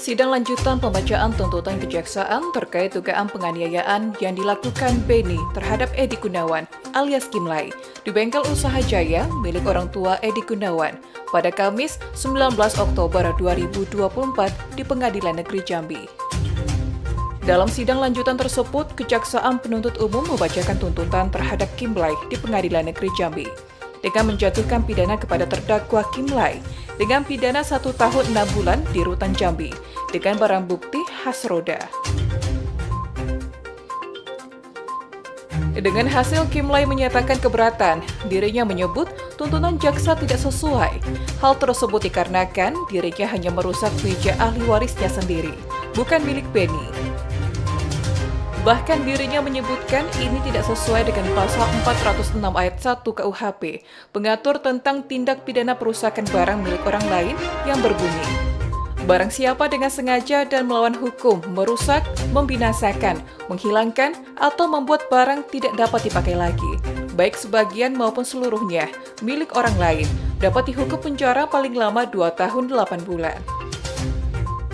Sidang lanjutan pembacaan tuntutan kejaksaan terkait dugaan penganiayaan yang dilakukan Beni terhadap Edi Gunawan alias Kimlay di bengkel usaha Jaya milik orang tua Edi Gunawan pada Kamis 19 Oktober 2024 di Pengadilan Negeri Jambi. Dalam sidang lanjutan tersebut, Kejaksaan Penuntut Umum membacakan tuntutan terhadap Kimlay di Pengadilan Negeri Jambi dengan menjatuhkan pidana kepada terdakwa Kimlay dengan pidana 1 tahun 6 bulan di Rutan Jambi dengan barang bukti khas roda. Dengan hasil Kimlay menyatakan keberatan, dirinya menyebut tuntutan jaksa tidak sesuai. Hal tersebut dikarenakan dirinya hanya merusak meja ahli warisnya sendiri, bukan milik Beni. Bahkan dirinya menyebutkan ini tidak sesuai dengan pasal 406 ayat 1 KUHP, mengatur tentang tindak pidana perusakan barang milik orang lain yang berbunyi, barang siapa dengan sengaja dan melawan hukum, merusak, membinasakan, menghilangkan, atau membuat barang tidak dapat dipakai lagi, baik sebagian maupun seluruhnya, milik orang lain, dapat dihukum penjara paling lama 2 tahun 8 bulan.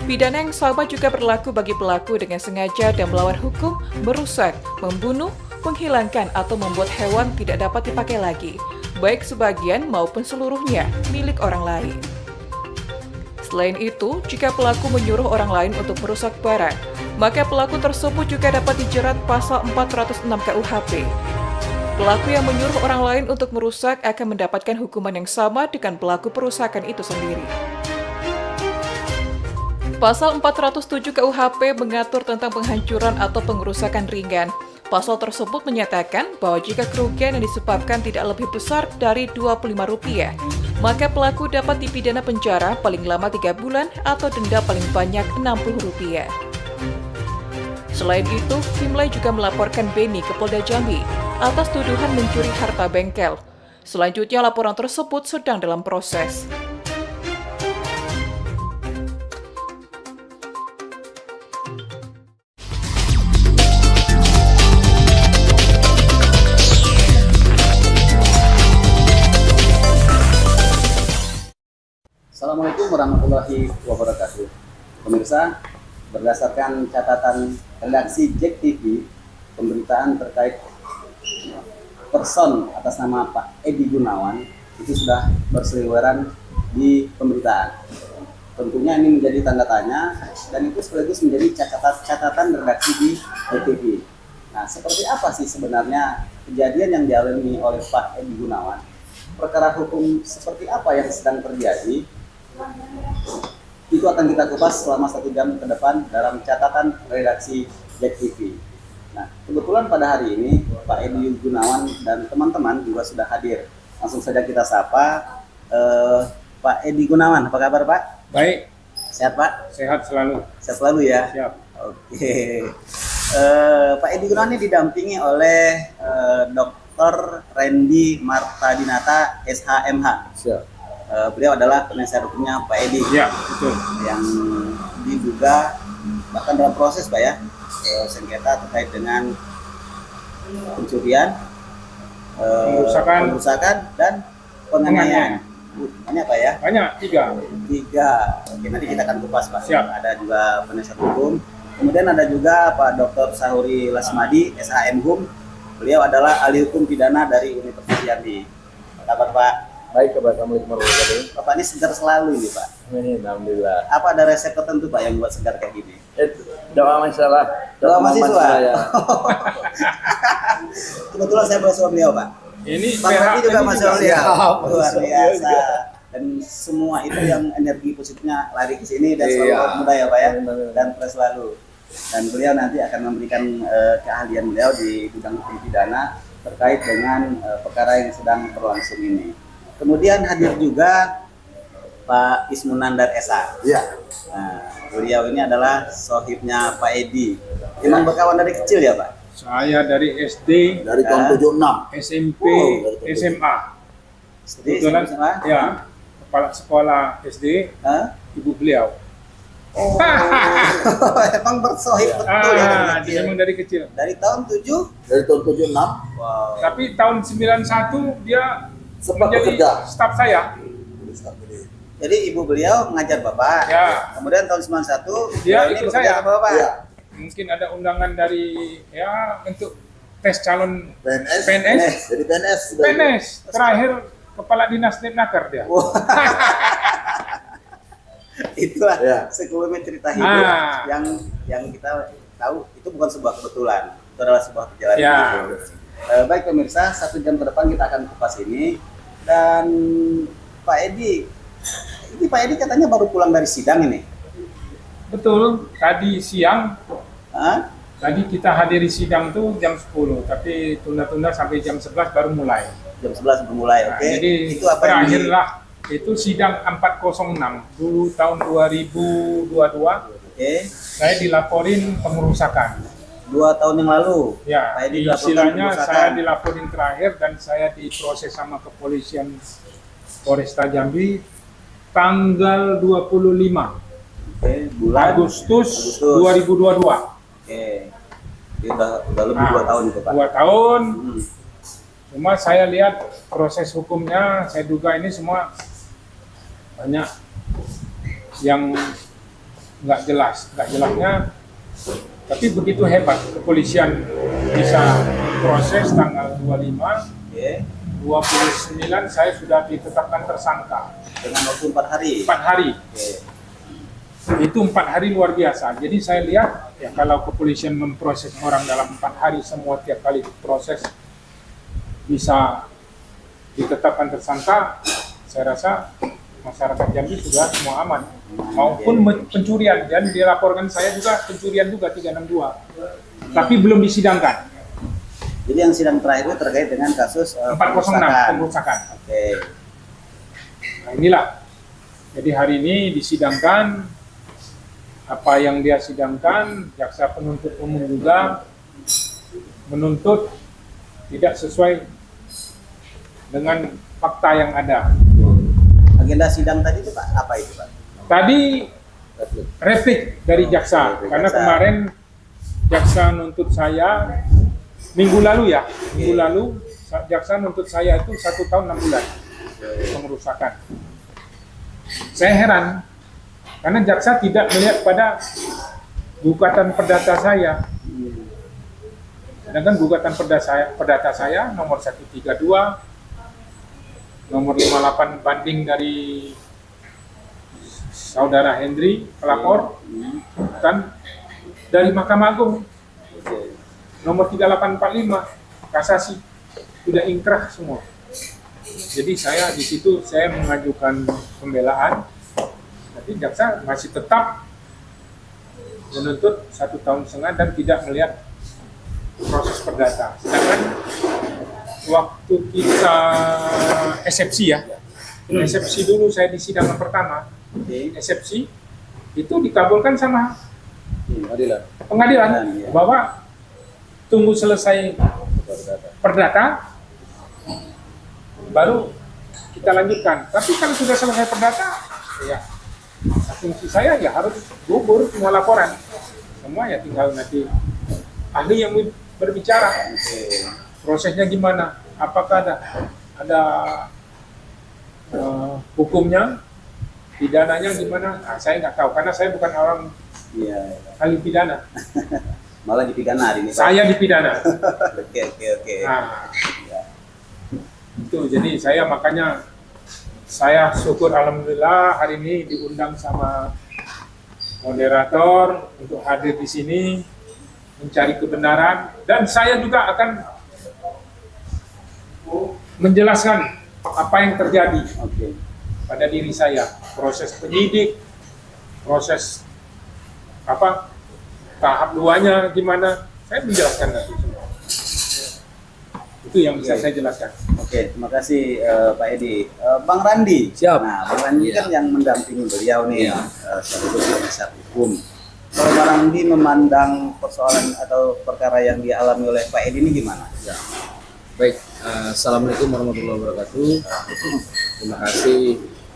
Pidana yang sama juga berlaku bagi pelaku dengan sengaja dan melawan hukum, merusak, membunuh, menghilangkan, atau membuat hewan tidak dapat dipakai lagi, baik sebagian maupun seluruhnya, milik orang lain. Selain itu, jika pelaku menyuruh orang lain untuk merusak barang, maka pelaku tersebut juga dapat dijerat pasal 406 KUHP. Pelaku yang menyuruh orang lain untuk merusak akan mendapatkan hukuman yang sama dengan pelaku perusakan itu sendiri. Pasal 407 KUHP mengatur tentang penghancuran atau pengerusakan ringan. Pasal tersebut menyatakan bahwa jika kerugian yang disebabkan tidak lebih besar dari Rp25, maka pelaku dapat dipidana penjara paling lama 3 bulan atau denda paling banyak Rp60. Selain itu, Kimlay juga melaporkan Beni ke Polda Jambi atas tuduhan mencuri harta bengkel. Selanjutnya, laporan tersebut sedang dalam proses. Assalamualaikum warahmatullahi wabarakatuh. Pemirsa, berdasarkan catatan redaksi JEK TV, pemberitaan terkait person atas nama Pak Edi Gunawan itu sudah berseliweran di pemberitaan. Tentunya ini menjadi tanda tanya dan itu sekaligus menjadi catatan redaksi di JEK TV. Nah, seperti apa sih sebenarnya kejadian yang dialami oleh Pak Edi Gunawan? Perkara hukum seperti apa yang sedang terjadi? Itu akan kita kupas selama 1 jam ke depan dalam catatan redaksi JEK TV. Nah, kebetulan pada hari ini Pak Edi Gunawan dan teman-teman juga sudah hadir. Langsung saja kita sapa Pak Edi Gunawan. Apa kabar, Pak? Baik. Sehat, Pak? Sehat selalu. Sehat selalu ya? Siap. Oke. Pak Edi Gunawan ini didampingi oleh Dr. Randy Martadinata, SHMH. Siap. Beliau adalah penasihat hukumnya Pak Edi. Ya, betul. Yang diduga bahkan dalam proses, Pak ya, sengketa terkait dengan pencurian, pengerusakan dan penganiayaan. Banyak, Pak ya? Banyak, 3. Oke, nanti kita akan kupas, Pak. Siap. Ada juga penasihat hukum. Kemudian ada juga Pak Dr. Sahuri Lasmadi, SHM Hum. Beliau adalah ahli hukum pidana dari Universitas Jambi. Apa kabar, Pak? Baik, Assalamualaikum warahmatullahi wabarakatuh. Bapak ini segar selalu ini, Pak. Alhamdulillah. Apa ada resep tertentu, Pak, yang buat segar kayak gini? Doa masalah. Doa mahasiswa. Ya. Kebetulan saya bersama beliau, Pak. Ini Pak Hati juga mahasiswa beliau. Luar biasa. Iya. Dan semua itu yang energi positifnya lari ke sini dan selalu muda ya, Pak ya. Dan fresh selalu. Dan beliau nanti akan memberikan keahlian beliau di bidang hukum pidana terkait dengan perkara yang sedang berlangsung ini. Kemudian hadir juga Pak Ismunandar Esa. Iya. Nah, beliau ini adalah sohibnya Pak Edi. Memang berkawan dari kecil ya, Pak? Saya dari SD, Dari tahun 76. SMP, Oh, dari SMA. Jadi Kebetulan, sama? ya, kepala sekolah SD, Hah? ibu beliau. Oh, emang bersohib betul ya dari kecil. Memang dari kecil. Dari tahun 7? Dari tahun 76 Wow. Tapi tahun 91 dia sempat menjadi bekerja. staf saya. Jadi ibu beliau mengajar Bapak. Ya. Kemudian tahun 91 Dia beliau ini ikut bekerja saya. sama Bapak. Iya. Mungkin ada undangan dari ya untuk tes calon PNS. PNS. Jadi PNS. sudah. PNS. Terakhir kepala dinas Dennaker dia. Wah. Itulah Ya. sekelumit cerita hidup Ah. yang kita tahu itu bukan sebuah kebetulan, itu adalah sebuah perjalanan Ya. hidup. Baik pemirsa, 1 jam ke depan kita akan kupas ini. Dan Pak Edi, ini Pak Edi katanya baru pulang dari sidang ini. Betul. Tadi siang, Hah? tadi kita hadiri sidang tuh jam 10, tapi tunda-tunda sampai jam 11 baru mulai. Jam 11 bermulai, Nah, oke. jadi Itu apa yang di- terakhirlah itu sidang 406 dulu tahun 2022. Oke, Saya dilaporin pengerusakan. 2 tahun yang lalu. Ya, Pak Edi dilaporkan istilahnya pengerusakan. saya dilaporin terakhir dan saya diproses sama kepolisian Polresta Jambi tanggal 25 Oke, bulan Agustus 2022. Oke. Jadi udah lebih 2 tahun itu, Pak. 2 tahun. Hmm. Cuma saya lihat proses hukumnya, saya duga ini semua banyak yang nggak jelas. Nggak jelasnya, tapi begitu hebat kepolisian bisa proses tanggal 25, Oke. 29 saya sudah ditetapkan tersangka. Dengan waktu 4 hari. 4 hari. Oke. Itu 4 hari luar biasa. Jadi saya lihat ya kalau kepolisian memproses orang dalam 4 hari semua tiap kali diproses bisa ditetapkan tersangka, saya rasa masyarakat Jambi sudah semua aman. Maupun pencurian, dan dilaporkan saya juga pencurian juga 362. Tapi belum disidangkan. Jadi yang sidang terakhir itu terkait dengan kasus 406 pengerusakan. Oke. Nah, inilah. Jadi hari ini disidangkan apa yang dia sidangkan, jaksa penuntut umum juga menuntut tidak sesuai dengan fakta yang ada. Agenda sidang tadi itu Pak, apa itu Pak? Tadi replik dari jaksa, karena Jaksa. kemarin jaksa nuntut saya minggu lalu ya, minggu lalu jaksa nuntut saya itu 1 tahun 6 bulan pengerusakan. Saya heran karena jaksa tidak melihat pada gugatan perdata saya. Sedangkan gugatan perdata saya nomor 132, nomor 58 banding dari saudara Hendri pelapor, dan dari Mahkamah Agung nomor 3845 kasasi sudah ingkrah semua. Jadi saya di situ saya mengajukan pembelaan, tapi jaksa masih tetap menuntut 1,5 tahun dan tidak melihat proses perdata. Sedangkan waktu kita eksepsi ya, eksepsi dulu saya di sidang pertama, Oke. eksepsi itu dikabulkan sama Pengadilan. pengadilan Iya. bahwa tunggu selesai perdata baru kita lanjutkan. Tapi kalau sudah selesai perdata, ya asumsi saya ya harus gugur semua laporan. Semua ya tinggal nanti ahli yang berbicara. Oke. Prosesnya gimana? Apakah ada hukumnya, pidananya gimana? Nah, saya nggak tahu karena saya bukan orang Iya. ahli pidana. Malah dipidana hari ini Pak. Saya dipidana. Oke. Nah, itu jadi saya makanya saya syukur alhamdulillah hari ini diundang sama moderator untuk hadir di sini mencari kebenaran, dan saya juga akan menjelaskan apa yang terjadi Oke. pada diri saya, proses penyidik, proses apa tahap 2-nya gimana, saya menjelaskan nanti semua. Itu yang bisa Oke. saya jelaskan. Oke, terima kasih Pak Edi. Bang Randi. Siap. Nah, Bang Randi Iya. kan yang mendampingi beliau nih, Iya. sekaligus penasihat hukum. Kalau Bang Randi memandang persoalan atau perkara yang dialami oleh Pak Edi ini gimana? Ya. Baik, Assalamualaikum warahmatullahi wabarakatuh. Terima kasih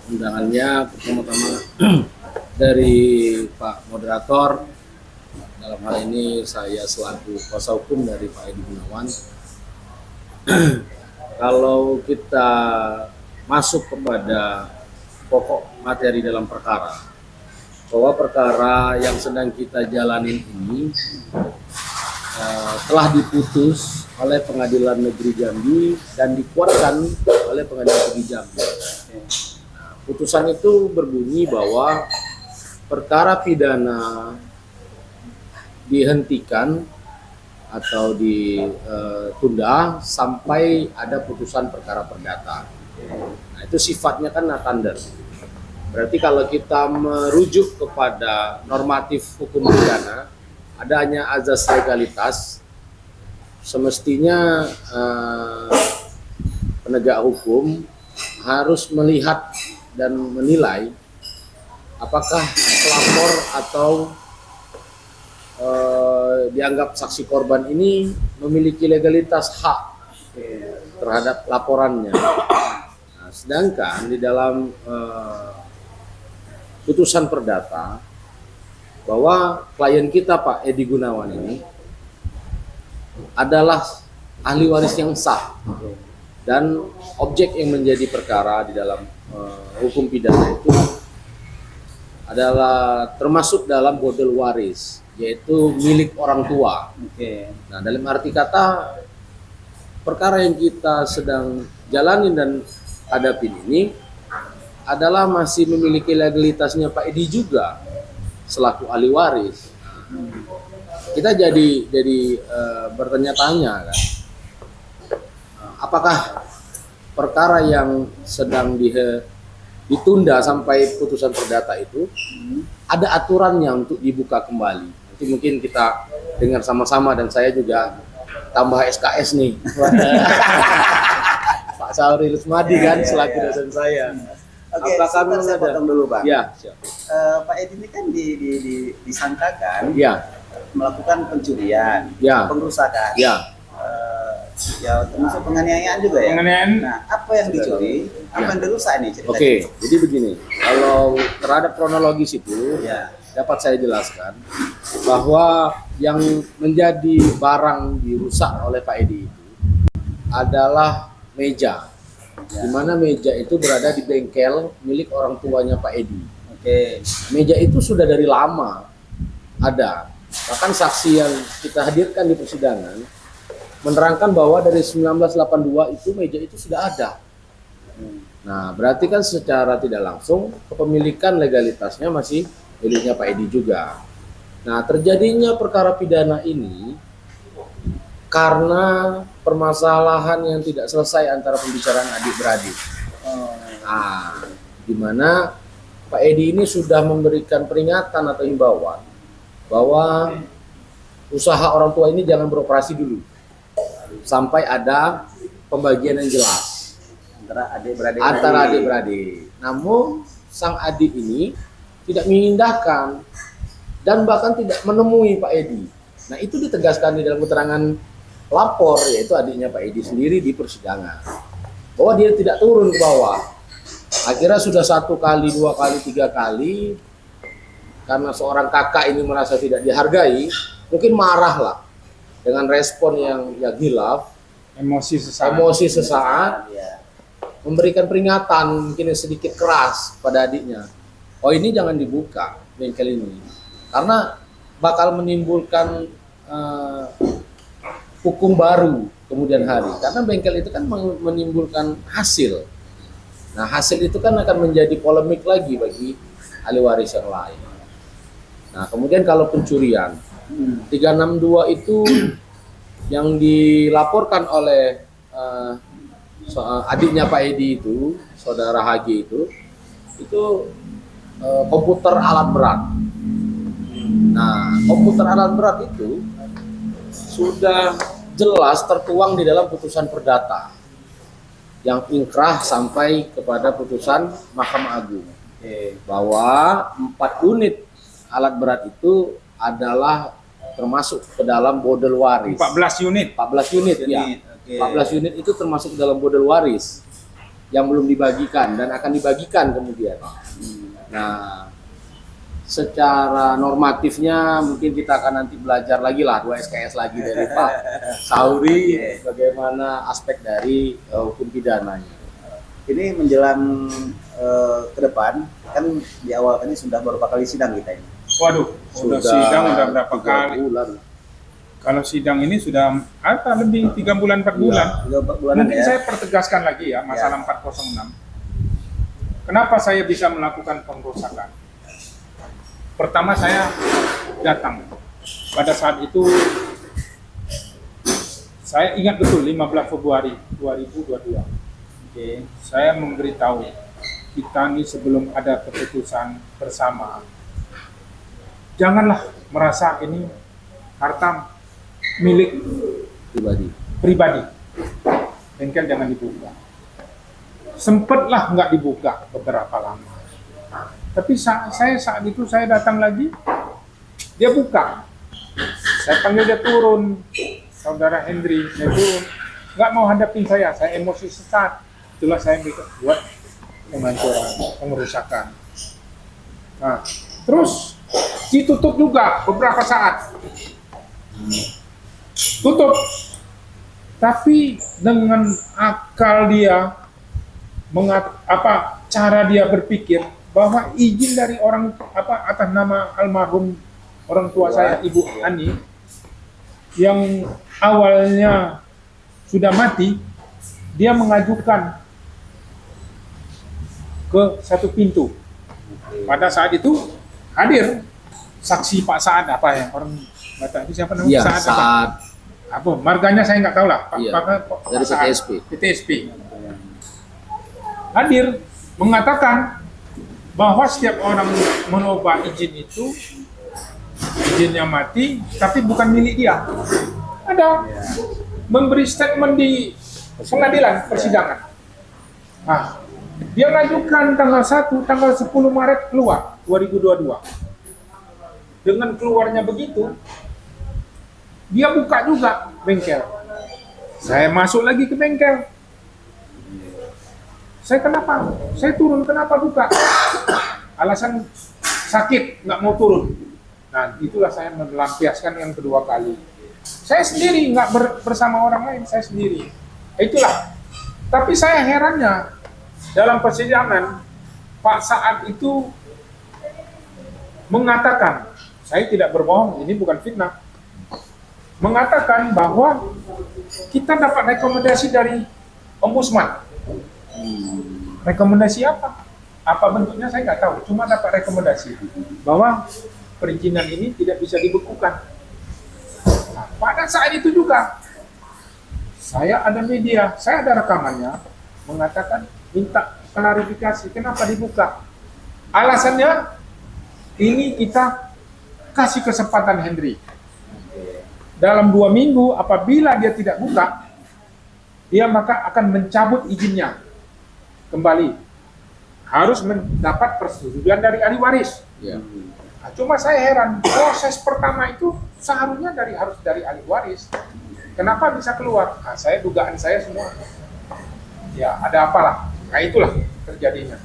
undangannya pertama-tama dari Pak Moderator. Dalam hal ini saya selaku kuasa hukum dari Pak Edi Gunawan. Kalau kita masuk kepada pokok materi dalam perkara, bahwa perkara yang sedang kita jalanin ini telah diputus oleh Pengadilan Negeri Jambi dan dikuatkan oleh Pengadilan Negeri Jambi. Nah, putusan itu berbunyi bahwa perkara pidana dihentikan atau ditunda sampai ada putusan perkara perdata. Nah, itu sifatnya kan natanda. Berarti kalau kita merujuk kepada normatif hukum pidana, adanya azas legalitas, semestinya penegak hukum harus melihat dan menilai apakah pelapor atau dianggap saksi korban ini memiliki legalitas hak terhadap laporannya. Nah, sedangkan di dalam putusan perdata bahwa klien kita Pak Edi Gunawan ini adalah ahli waris yang sah dan objek yang menjadi perkara di dalam hukum pidana itu adalah termasuk dalam bodel waris, yaitu milik orang tua. Nah, dalam arti kata perkara yang kita sedang jalanin dan hadapin ini adalah masih memiliki legalitasnya Pak Edi juga selaku ahli waris. Kita jadi bertanya-tanya kan, apakah perkara yang sedang ditunda sampai putusan perdata itu ada aturannya untuk dibuka kembali? Nanti mungkin kita dengar sama-sama dan saya juga tambah SKS nih. Pak Sauri Lusmadi kan selaku dosen saya. Oke, Apakah saya potong dulu Bang. Ya, siap. Pak Edi ini kan disangkakan Ya, melakukan pencurian, Ya. pengrusakan, ya. ya termasuk penganiayaan juga ya. Penganiayaan. Nah, apa yang dicuri, apa yang dirusak nih ceritanya? Oke, jadi begini. Kalau terhadap kronologis itu, Ya. dapat saya jelaskan bahwa yang menjadi barang dirusak oleh Pak Edi itu adalah meja. Di mana meja itu berada di bengkel milik orang tuanya Pak Edi. Oke. Meja itu sudah dari lama ada. Bahkan saksi yang kita hadirkan di persidangan menerangkan bahwa dari 1982 itu meja itu sudah ada. Nah, berarti kan secara tidak langsung kepemilikan legalitasnya masih miliknya Pak Edi juga. Nah, terjadinya perkara pidana ini karena permasalahan yang tidak selesai antara pembicaraan adik-beradik. Nah, di mana Pak Edi ini sudah memberikan peringatan atau himbauan bahwa usaha orang tua ini jangan beroperasi dulu sampai ada pembagian yang jelas Antara adik-beradik. Namun sang adik ini tidak mengindahkan dan bahkan tidak menemui Pak Edi. Nah, itu ditegaskan di dalam keterangan lapor, yaitu adiknya Pak Edi sendiri di persidangan, bahwa dia tidak turun ke bawah. Akhirnya sudah 1 kali, 2 kali, 3 kali, karena seorang kakak ini merasa tidak dihargai, mungkin marah lah dengan respon yang hilaf, Emosi sesaat. Ya. memberikan peringatan mungkin yang sedikit keras pada adiknya. Oh, ini jangan dibuka bengkel ini, karena bakal menimbulkan hukum baru kemudian hari. Karena bengkel itu kan menimbulkan hasil. Nah, hasil itu kan akan menjadi polemik lagi bagi ahli waris yang lain. Nah, kemudian kalau pencurian, 362 itu yang dilaporkan oleh adiknya Pak Edi itu, saudara HG itu komputer alat berat. Nah, komputer alat berat itu sudah jelas tertuang di dalam putusan perdata yang ingkrah sampai kepada putusan Mahkamah Agung bahwa 4 unit alat berat itu adalah termasuk ke dalam bodel waris. 14 unit. 14 unit ya. Oke. 14 unit itu termasuk dalam bodel waris yang belum dibagikan dan akan dibagikan kemudian. Nah, secara normatifnya mungkin kita akan nanti belajar lagi lah 2 SKS lagi dari Pak Sauri bagaimana aspek dari hukum pidananya. ini menjelang ke depan kan di awal kan ini sudah beberapa kali sidang kita ini. Waduh, sudah sidang udah berapa 3 kali? bulan. Kalau sidang ini sudah lebih 3 bulan 4 bulan. 3-4 bulanan Mungkin ya. saya pertegaskan lagi ya masalah 406. Kenapa saya bisa melakukan pengrusakan? Pertama saya datang. Pada saat itu saya ingat betul 15 Februari 2022. Oke, saya memberitahu kita ini sebelum ada keputusan bersama, janganlah merasa ini harta milik pribadi. Bengkel jangan dibuka. Sempatlah nggak dibuka beberapa lama. Tapi saya saat itu saya datang lagi, dia buka. Saya panggil dia turun, saudara Hendri, saya turun. Nggak mau hadapin saya emosi sesaat. Itulah saya buat penghancuran, pengerusakan. Nah, terus ditutup juga beberapa saat. Tutup. Tapi dengan akal dia, cara dia berpikir bahwa izin dari orang atas nama almarhum orang tua saya, Ibu Ani, yang awalnya sudah mati, dia mengajukan ke satu pintu. Pada saat itu hadir saksi Pak Saad orang Batak itu siapa namanya? Iya, Saad saat apa? Marganya saya nggak tahu lah. Iya, Pak dari Saad, PTSP. PTSP. Hadir mengatakan bahwa setiap orang mencoba izin itu izinnya mati, tapi bukan milik dia. Ada memberi statement di pengadilan persidangan. Nah, dia ngajukan tanggal 1, tanggal 10 Maret keluar 2022. Dengan keluarnya begitu, dia buka juga bengkel. Saya masuk lagi ke bengkel. Saya kenapa? Saya turun, kenapa buka? Alasan sakit, nggak mau turun. Nah, itulah saya melampiaskan yang kedua kali. Saya sendiri, nggak bersama orang lain, saya sendiri. Itulah. Tapi saya herannya, dalam persidangan, Pak Saad itu mengatakan, saya tidak berbohong, ini bukan fitnah, mengatakan bahwa kita dapat rekomendasi dari Ombudsman. Rekomendasi apa? Apa bentuknya saya nggak tahu, cuma dapat rekomendasi bahwa perizinan ini tidak bisa dibekukan. Nah, pada saat itu juga saya ada media, saya ada rekamannya mengatakan minta klarifikasi kenapa dibuka. Alasannya ini kita kasih kesempatan Hendri. Dalam 2 minggu apabila dia tidak buka, dia maka akan mencabut izinnya kembali. Harus mendapat persetujuan dari ahli waris. Ya. Nah, cuma saya heran, proses pertama itu seharusnya harus dari ahli waris. Kenapa bisa keluar? Nah, dugaan saya semua. Ya, ada apalah. Nah, itulah terjadinya.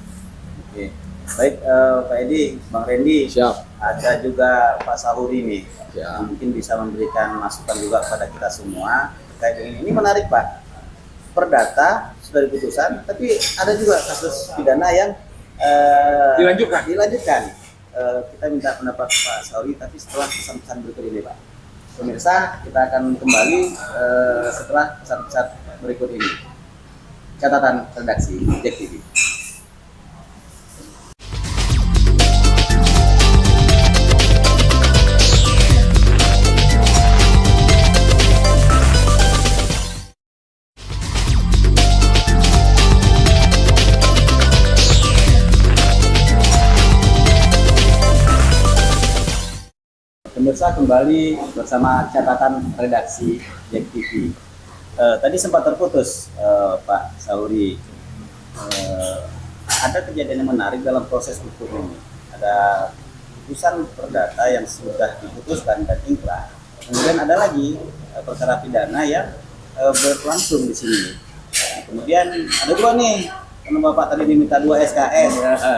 Oke. Baik, Pak Edi, Bang Randy, Siap. ada juga Pak Sahuri nih, Ya. yang mungkin bisa memberikan masukan juga kepada kita semua terkait dengan ini. Menarik, Pak. Perdata sudah diputusan, tapi ada juga kasus pidana yang dilanjutkan. Kita minta pendapat Pak Sahuri, tapi setelah pesan-pesan berikut ini, Pak. Pemirsa, kita akan kembali setelah pesan-pesan berikut ini. Catatan redaksi JEK TV. Pemirsa, kembali bersama catatan redaksi JEK TV. Tadi sempat terputus, Pak Sahuri. Ada kejadian yang menarik dalam proses hukum ini. Ada putusan perdata yang sudah diputuskan dan inkrah. Kemudian ada lagi perkara pidana yang berlangsung di sini. Nah, kemudian ada dua nih, karena Bapak tadi diminta 2 SKS.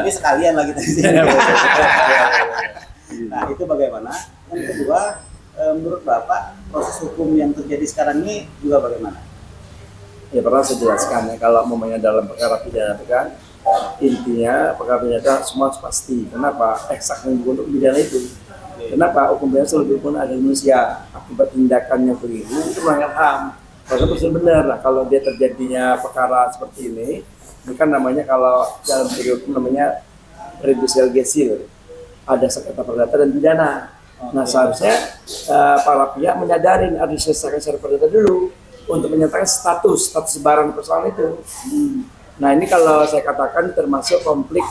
Ini sekalian lagi tadi. Nah, itu bagaimana? Yang kedua, menurut Bapak proses hukum yang terjadi sekarang ini juga bagaimana? Ya pernah saya jelaskan ya, kalau memangnya dalam perkara pidana itu kan intinya perkara pidana itu semua harus pasti. Kenapa? Eksak yang untuk pidana itu. Kenapa? Hukum pidana selalu berhubungan ada manusia akibat tindakannya keliru itu melanggar HAM. Kalau betul benar lah kalau dia terjadinya perkara seperti ini kan namanya kalau dalam teori hukum namanya judicial gesil. Ada sengketa perdata dan pidana. Nah seharusnya para pihak menyadari harus diselesaikan secara perdata dulu untuk menyatakan status barang persoalan itu. Nah ini kalau saya katakan termasuk konflik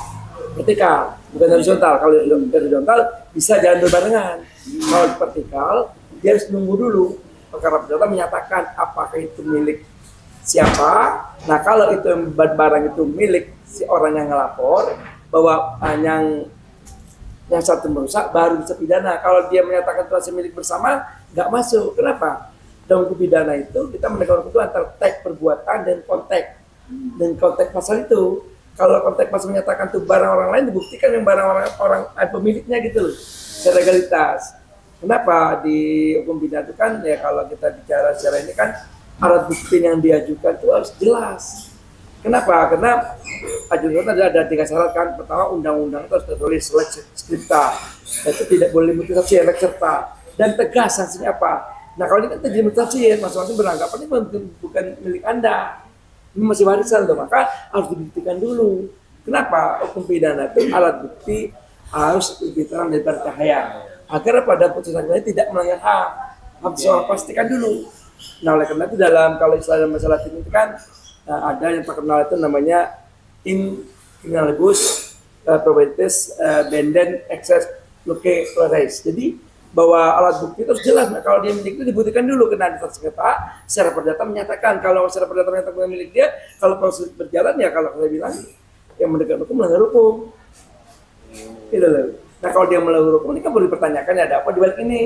vertikal, bukan horizontal. Kalau horizontal bisa jalan berbarengan. Kalau vertikal dia harus nunggu dulu perkara perdata menyatakan apakah itu milik siapa. Nah kalau itu barang itu milik si orang yang ngelapor bahwa yang satu merusak baru bisa pidana. Kalau dia menyatakan itu milik bersama nggak masuk. Kenapa? Dalam hukum pidana itu kita menegakkan hukum itu antara teks perbuatan dan konteks pasal itu. Kalau konteks pasal menyatakan itu barang orang lain dibuktikan yang barang orang pemiliknya gitu loh, secara legalitas. Kenapa di hukum pidana itu kan ya kalau kita bicara secara ini kan alat bukti yang diajukan itu harus jelas. Kenapa? Karena ajudan ada 3 syarat kan. Pertama undang-undang itu harus tertulis lex scripta, itu tidak boleh multitafsir lex serta dan tegas sanksinya apa. Nah kalau ini kan terjadi multitafsir, masing-masing beranggapan ini bukan milik Anda, ini masih warisan tuh, maka harus dibuktikan dulu. Kenapa? Hukum pidana itu alat bukti harus lebih terang daripada cahaya, agar pada putusan ini tidak melanggar HAM. Harus pastikan dulu. Nah oleh karena itu kalau istilah masalah ini kan ada yang terkenal itu namanya in criminalibus probabilitas benden excess loci pluralis. Jadi bahwa alat bukti itu harus jelas. Nah, kalau dia milik itu dibuktikan dulu kena di sengketa secara perdata menyatakan. Kalau secara perdata menyatakan milik dia, kalau proses berjalan ya kalau saya bilang yang menegakkan hukum melanggar hukum. Gitu loh. Nah kalau dia melanggar hukum ini kan boleh dipertanyakan ya ada apa di balik ini.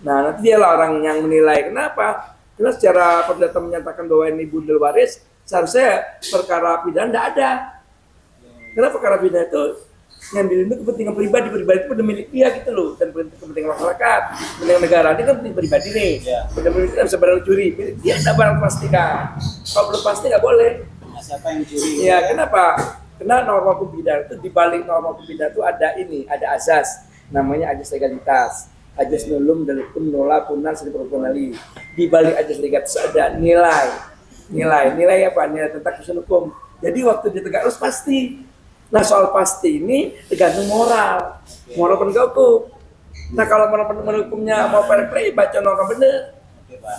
Nah nanti dialah orang yang menilai. Kenapa? Karena secara perdata menyatakan bahwa ini bundel waris, seharusnya perkara pidana tidak ada. Karena perkara pidana itu ngambil itu kepentingan pribadi itu udah milik dia gitu loh, dan kepentingan masyarakat, kepentingan negara ini kan penting pribadi nih. Kepentingan pribadi kan bisa barang curi, dia ada barang pastikan. Kalau belum pasti nggak boleh. Siapa yang curi? Ya kenapa? Karena norma hukum pidana itu di balik norma hukum pidana itu ada azas, namanya azas legalitas. Ajas nulum dan hukum nola punan seri proporsionali. Di balik ajas legalitas ada nilai apa? Nilai tentang keputusan hukum. Jadi waktu ditegak harus pasti. Nah soal pasti ini tergantung moral penegak hukum. Nah kalau moral penegak hukumnya mau fair play, baca norma bener,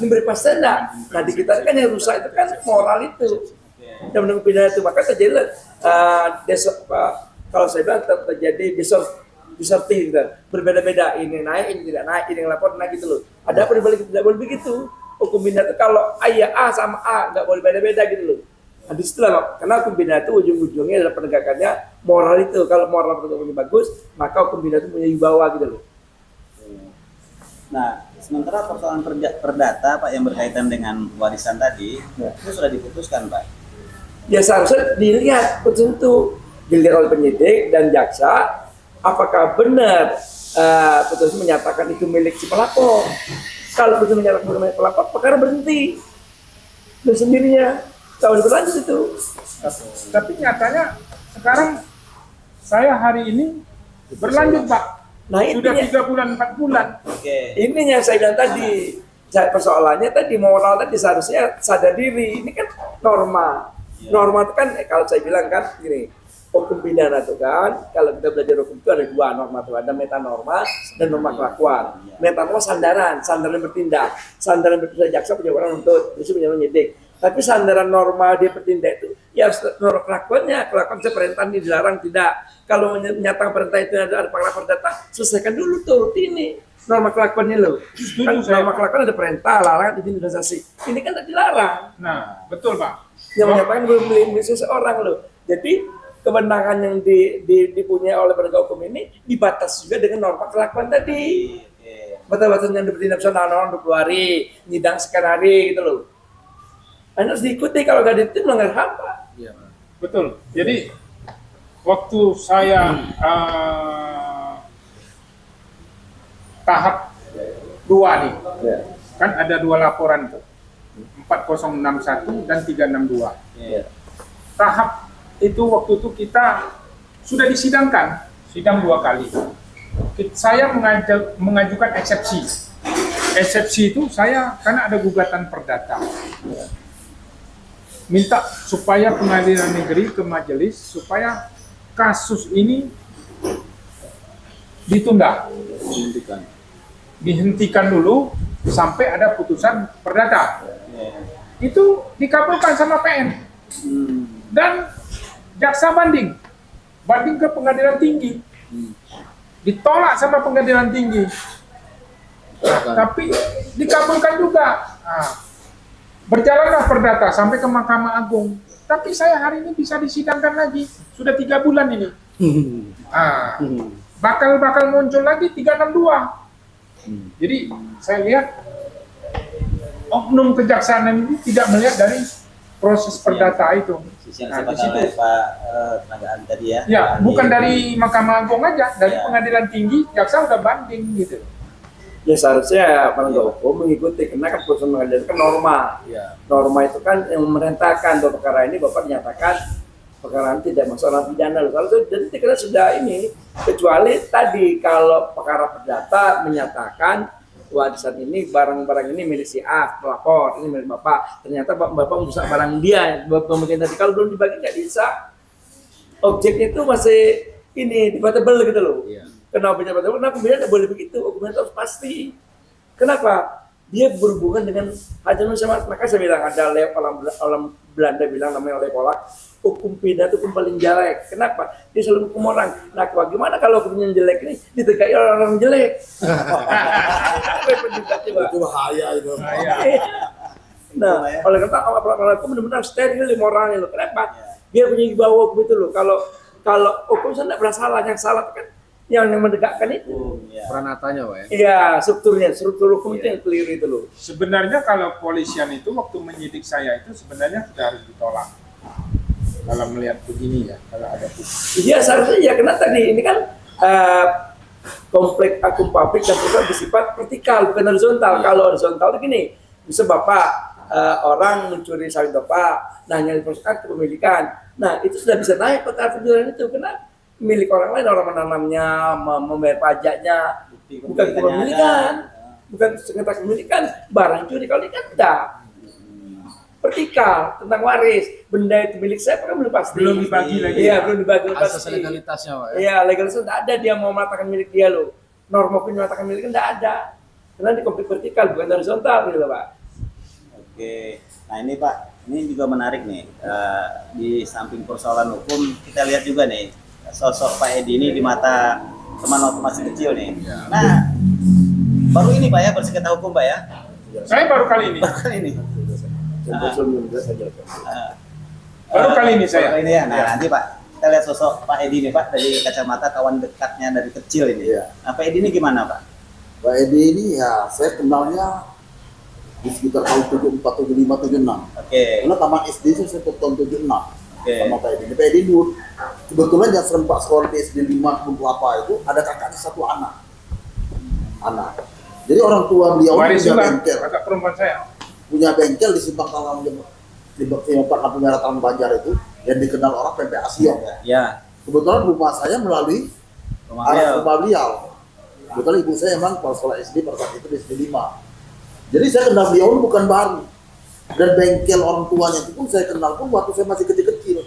ini beri pasti enggak. Nah di kita kan yang rusak itu kan moral itu. Dan menurut pidana itu maka terjadi kalau saya bilang terjadi disorti gitu. Berbeda-beda, ini naik, ini tidak naik, ini yang lapor naik gitu loh. Ada apa dibalik tidak boleh begitu. Hukum pidana itu kalau ayah A sama A nggak boleh beda-beda gitu loh. Nah, di situ lah, karena hukum pidana itu ujung-ujungnya adalah penegakannya moral itu. Kalau moral penegakannya bagus, maka hukum pidana itu punya wibawa gitu loh. Nah, sementara persoalan perdata Pak yang berkaitan dengan warisan tadi, itu sudah diputuskan Pak. Ya seharusnya dilihat putusan itu, dilihat oleh penyidik dan jaksa, apakah benar putusan menyatakan itu milik si pelapor. Kalau putusan menyatakan milik pelapor, perkara berhenti dengan sendirinya. Kalau berlanjut itu. Tapi nyatanya sekarang saya hari ini berlanjut Pak. Nah, sudah intinya, 3 bulan 4 bulan. Ini yang saya bilang tadi. Persoalannya tadi moral tadi seharusnya sadar diri. Ini kan norma. Norma itu kan kalau saya bilang kan gini, hukum pidana itu kan kalau kita belajar hukum itu ada 2 norma tuh, ada metanorma dan norma kelakuan. Metanorma sandaran bertindak. Sandaran bertindak jaksa punya orang untuk polisi punya penyidik. Tapi sandaran norma dia bertindak itu ya harus norma kelakuan bisa perintah ini dilarang tidak. Kalau menyatakan perintah itu ada paragraf perdata, selesaikan dulu tuh ini norma kelakuannya loh. Norma kelakuan ada perintah, larangan, izin, dispensasi. Ini kan tidak dilarang. Nah, betul Pak. Yang menyatakan belum melindungi seseorang loh. Jadi kewenangan yang dipunyai oleh penegak hukum ini dibatas juga dengan norma kelakuan tadi. Batas-batas yang dibertindak normal 20 hari, nyidang sekian hari gitu loh. Harus diikuti, kalau nggak diikuti melanggar HAM Pak. Iya, Betul. Jadi waktu saya tahap 2 nih, kan ada 2 laporan tuh. 4061 dan 362. Iya. Tahap itu waktu itu kita sudah disidangkan, sidang 2 kali. Saya mengajukan eksepsi. Eksepsi itu saya karena ada gugatan perdata. Minta supaya pengadilan negeri ke majelis supaya kasus ini ditunda, dihentikan dulu sampai ada putusan perdata. Itu dikabulkan sama PN dan jaksa banding ke pengadilan tinggi, ditolak sama pengadilan tinggi, tapi dikabulkan juga. Berjalanlah perdata sampai ke Mahkamah Agung, tapi saya hari ini bisa disidangkan lagi, sudah 3 bulan ini. Bakal muncul lagi 362. Jadi saya lihat oknum kejaksaan ini tidak melihat dari proses perdata itu. Sisi yang Nah, di disebutkan situ. oleh Pak Tenagaan tadi ya. Ya, bukan dari Mahkamah Agung aja, dari Ya. pengadilan tinggi, jaksa udah banding gitu. Ya seharusnya penegak hukum mengikuti, karena kan putusan pengadilan kan norma. Norma itu kan yang memerintahkan bahwa perkara ini Bapak dinyatakan perkara ini tidak masuk dalam pidana. Kalau itu jadi kita sudah ini, kecuali tadi kalau perkara perdata menyatakan warisan ini, barang-barang ini milik si A, pelapor, ini milik Bapak. Ternyata Bapak merusak barang dia, pembagian tadi kalau belum dibagi nggak bisa. Objeknya itu masih ini debatable gitu loh. Kenapa debatable? Kenapa kemudian tidak boleh begitu? Hukumnya harus pasti. Kenapa? Dia berhubungan dengan hajat manusia. Maka saya bilang ada orang Belanda bilang namanya Lepola, hukum pidana itu hukum paling jelek. Kenapa? Dia selalu hukum orang. Nah, bagaimana kalau hukumnya jelek ini ditegaki orang jelek? Itu bahaya itu. Nah, oleh karena orang itu benar-benar steril moralnya loh. Kenapa? Dia punya bawah hukum itu loh. Kalau hukum saya tidak pernah salah, yang salah itu kan yang menegakkan itu. Peranatanya, Pak ya. Iya, struktur hukum itu yang keliru itu loh. Sebenarnya kalau polisian itu waktu menyidik saya itu sebenarnya sudah harus ditolak. Kalau melihat begini ya, kalau ada bukti. Iya seharusnya ya, karena tadi ini kan komplek akum pabrik dan perusahaan bersifat vertikal bukan horizontal. Kalau horizontal itu gini, bisa Bapak orang mencuri sawit Bapak, nah yang diproseskan kepemilikan. Nah itu sudah bisa naik perkara penjualan itu, karena milik orang lain, orang menanamnya, membayar pajaknya, bukan kepemilikan, bukan sengketa kepemilikan, barang curi. Kalau ini kan tidak vertikal tentang waris, benda itu milik saya kan belum pasti, Belum dibagi lagi. Iya, belum dibagi Asas pasti. legalitasnya, Pak ya. Iya, legalitas tidak ada, dia mau mengatakan milik dia loh. Norma pun mengatakan milik tidak ada, karena di konflik vertikal bukan horizontal gitu loh, Pak. Oke, nah ini Pak, ini juga menarik nih. Di samping persoalan hukum, kita lihat juga nih sosok Pak Edi ini di mata teman waktu masih kecil nih. Nah, baru ini Pak ya bersengketa hukum Pak ya? Saya baru kali ini. Baru kali ini. Baru kali ini Baru saya. kali ini ya. Nah, nanti Pak, kita lihat sosok Pak Edi nih Pak dari kacamata kawan dekatnya dari kecil ini. Iya. Nah, Pak Edi ini gimana Pak? Pak Edi ini ya saya kenalnya di sekitar tahun 74, 75, 76. Oke. Karena taman SD saya tahun 76 Oke. sama Pak Edi. Pak Edi dulu kebetulan yang serempak sekolah di SD 5 Kelapa itu ada kakaknya satu anak. Jadi orang tua beliau Waris punya juga, bengkel, kakak perempuan saya. punya bengkel di simpang Talang, di simpang lampu merah Talang Banjar itu yang dikenal orang Pempek Asyong ya. Ya, Kebetulan rumah saya melalui rumah arah beliau. rumah beliau. Kebetulan ibu saya emang kalau sekolah SD pada saat itu di SD 5. Jadi saya kenal beliau bukan baru. Dan bengkel orang tuanya itu pun saya kenal pun waktu saya masih kecil-kecil.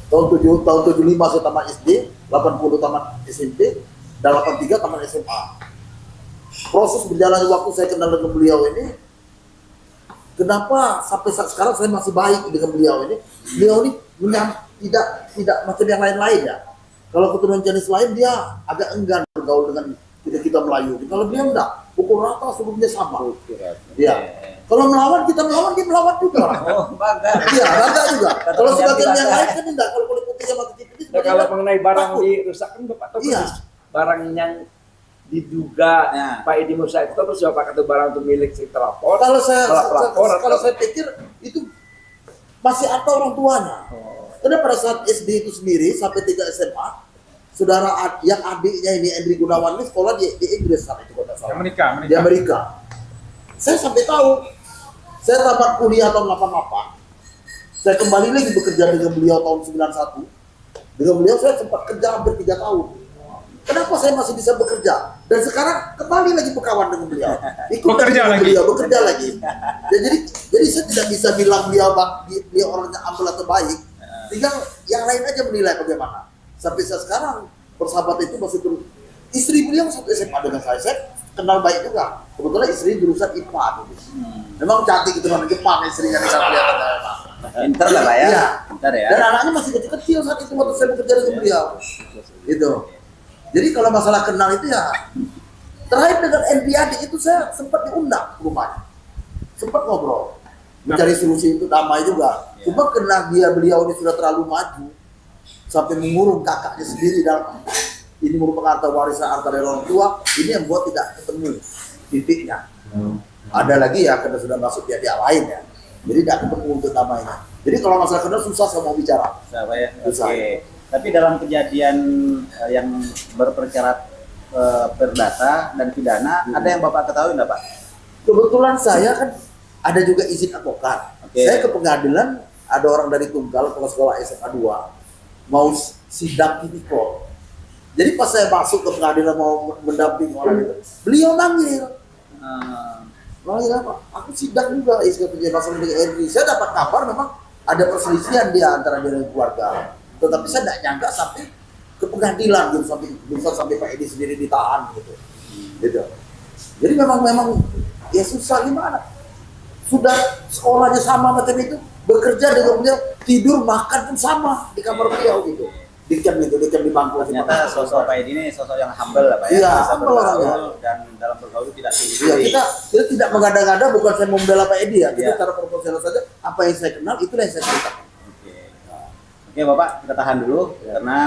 Tahun 75 saya tamat SD, 80 tamat SMP, dan 83 tamat SMA. Proses berjalannya waktu saya kenal dengan beliau ini, kenapa sampai saat sekarang saya masih baik dengan beliau ini? Beliau ini tidak macam yang lain-lain ya. Kalau keturunan jenis lain dia agak enggan bergaul dengan kita Melayu. Kalau beliau enggak, pukul rata sebelumnya sama. Iya. Kalau melawan kita melawan, dia melawan juga. Oh, bangga. Iya, bangga juga. Kalau sebagian yang bangga. lain kan enggak. Kalau kulit putih sama kecil ini Nah, kalau mengenai barang takut. dirusak kan Bapak tahu Iya. persis. Barang yang diduga Ya. Pak Edi merusak itu terus Bapak kata barang itu milik si terlapor. Kalau saya pelapor kalau saya pikir itu masih ada orang tuanya. Karena pada saat SD itu sendiri sampai 3 SMA, saudara yang adiknya ini Andri Gunawan ini sekolah di Inggris saat itu kalau nggak salah. Amerika. Di Amerika. Saya sampai tahu Saya tamat kuliah tahun 88. Saya kembali lagi bekerja dengan beliau tahun 91. Dengan beliau saya sempat kerja hampir 3 tahun. Kenapa saya masih bisa bekerja? Dan sekarang kembali lagi berkawan dengan beliau. Ikut Bekerja dengan lagi. beliau, bekerja lagi. Ya, jadi saya tidak bisa bilang dia orangnya ambel atau baik. Tinggal yang lain aja menilai bagaimana. Sampai sekarang persahabatan itu masih terus. Istri beliau satu SMA dengan saya kenal baik juga. Kebetulan istri jurusan IPA. Memang cantik gitu, orang Jepang istrinya di sana kelihatan. Pinter lah Pak ya. Iya. Pinter ya. Dan anaknya masih kecil-kecil saat itu waktu saya bekerja dengan beliau. Gitu. Jadi kalau masalah kenal itu ya, terakhir dengan NPAD itu saya sempat diundang ke rumahnya. Sempat ngobrol. Mencari solusi itu damai juga. Cuma karena beliau ini sudah terlalu maju, sampai mengurung kakaknya sendiri dalam ini merupakan harta warisan harta dari orang tua, ini yang buat tidak ketemu titiknya. Ada lagi ya karena sudah masuk pihak lain ya, jadi tidak ketemu untuk namanya. Jadi kalau masalah kenal susah saya mau bicara. Susah, Pak ya. Susah. Oke. Tapi dalam kejadian yang berperkara perdata dan pidana, ada yang Bapak ketahui nggak Pak? Kebetulan saya kan ada juga izin advokat. Oke. Saya ke pengadilan, ada orang dari Tunggal, kalau sekolah SMA 2, mau sidang tipikor. Jadi pas saya masuk ke pengadilan mau mendampingi orang itu, beliau manggil. Manggil apa? Aku sidang juga, istilah penjelasan dengan Henry. Saya dapat kabar memang ada perselisihan dia antara dia dan keluarga. Tetapi saya tidak nyangka sampai ke pengadilan, sampai Pak Edi sendiri ditahan gitu. Gitu. Jadi memang ya susah gimana. Sudah sekolahnya sama macam itu, bekerja dengan beliau, tidur makan pun sama di kamar beliau gitu. Dikem di bangku. Ternyata sosok Pak Edi ini sosok yang humble lah Pak ya. Iya, Bisa humble bergaul orangnya. dan dalam bergaul tidak Iya, tinggi. kita tidak mengada-ngada, bukan saya membela Pak Edi ya. Kita Iya. cara proporsional saja. Apa yang saya kenal itulah yang saya ceritakan. Oke. Oke Bapak, kita tahan dulu karena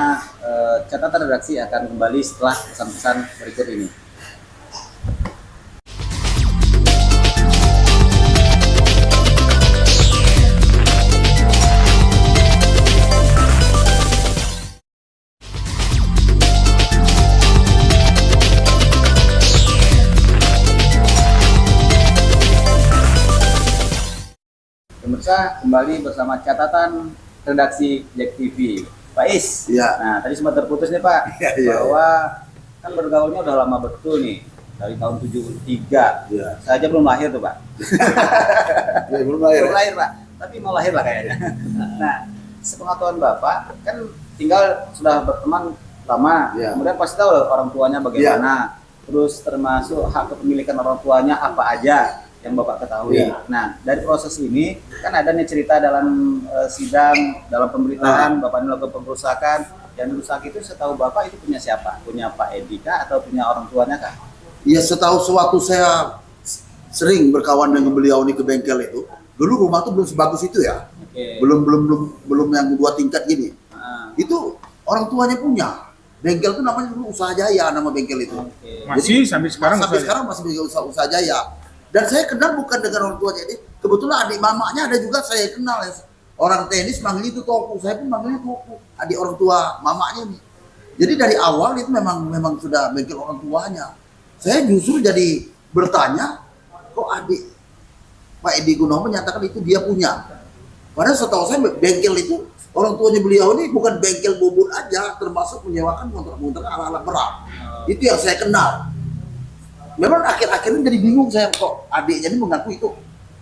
catatan redaksi akan kembali setelah pesan-pesan berikut ini. Pemirsa, kembali bersama catatan redaksi Jack TV. Pak Is, Iya. nah tadi sempat terputus nih Pak, Iya. bahwa kan bergaulnya udah lama betul nih, dari tahun 73. Iya. Saya aja belum lahir tuh Pak. Ya, belum lahir. Belum lahir Pak, tapi mau lahir lah kayaknya. Nah, sepengetahuan Bapak, kan tinggal sudah berteman lama, Iya. kemudian pasti tahu orang tuanya bagaimana, terus termasuk hak kepemilikan orang tuanya apa aja yang Bapak ketahui. Iya. Nah, dari proses ini kan ada nih cerita dalam sidang, dalam pemberitaan Bapak melakukan pengerusakan, dan rusak itu setahu Bapak itu punya siapa? Punya Pak Edi kah atau punya orang tuanya kah? Ya setahu sewaktu saya sering berkawan dengan beliau ini ke bengkel itu, dulu rumah tuh belum sebagus itu ya. Oke. Belum yang 2 tingkat gini. Ah, Itu orang tuanya punya. Bengkel itu namanya dulu Usaha Jaya, nama bengkel itu. oke. Masih sampai sekarang Sampai saya. sekarang masih usaha Jaya. Dan saya kenal bukan dengan orang tuanya ini. Kebetulan adik mamanya ada juga saya kenal ya. Orang tenis manggil itu Toku, saya pun manggilnya Toku. Adik orang tua mamanya ini. Jadi dari awal itu memang sudah bengkel orang tuanya. Saya justru jadi bertanya, kok adik Pak Edi Gunawan menyatakan itu dia punya. Padahal setahu saya bengkel itu orang tuanya beliau ini bukan bengkel bubur aja, termasuk menyewakan motor-motor alat-alat berat. Itu yang saya kenal. Memang akhir-akhir ini jadi bingung saya kok adiknya ini mengaku itu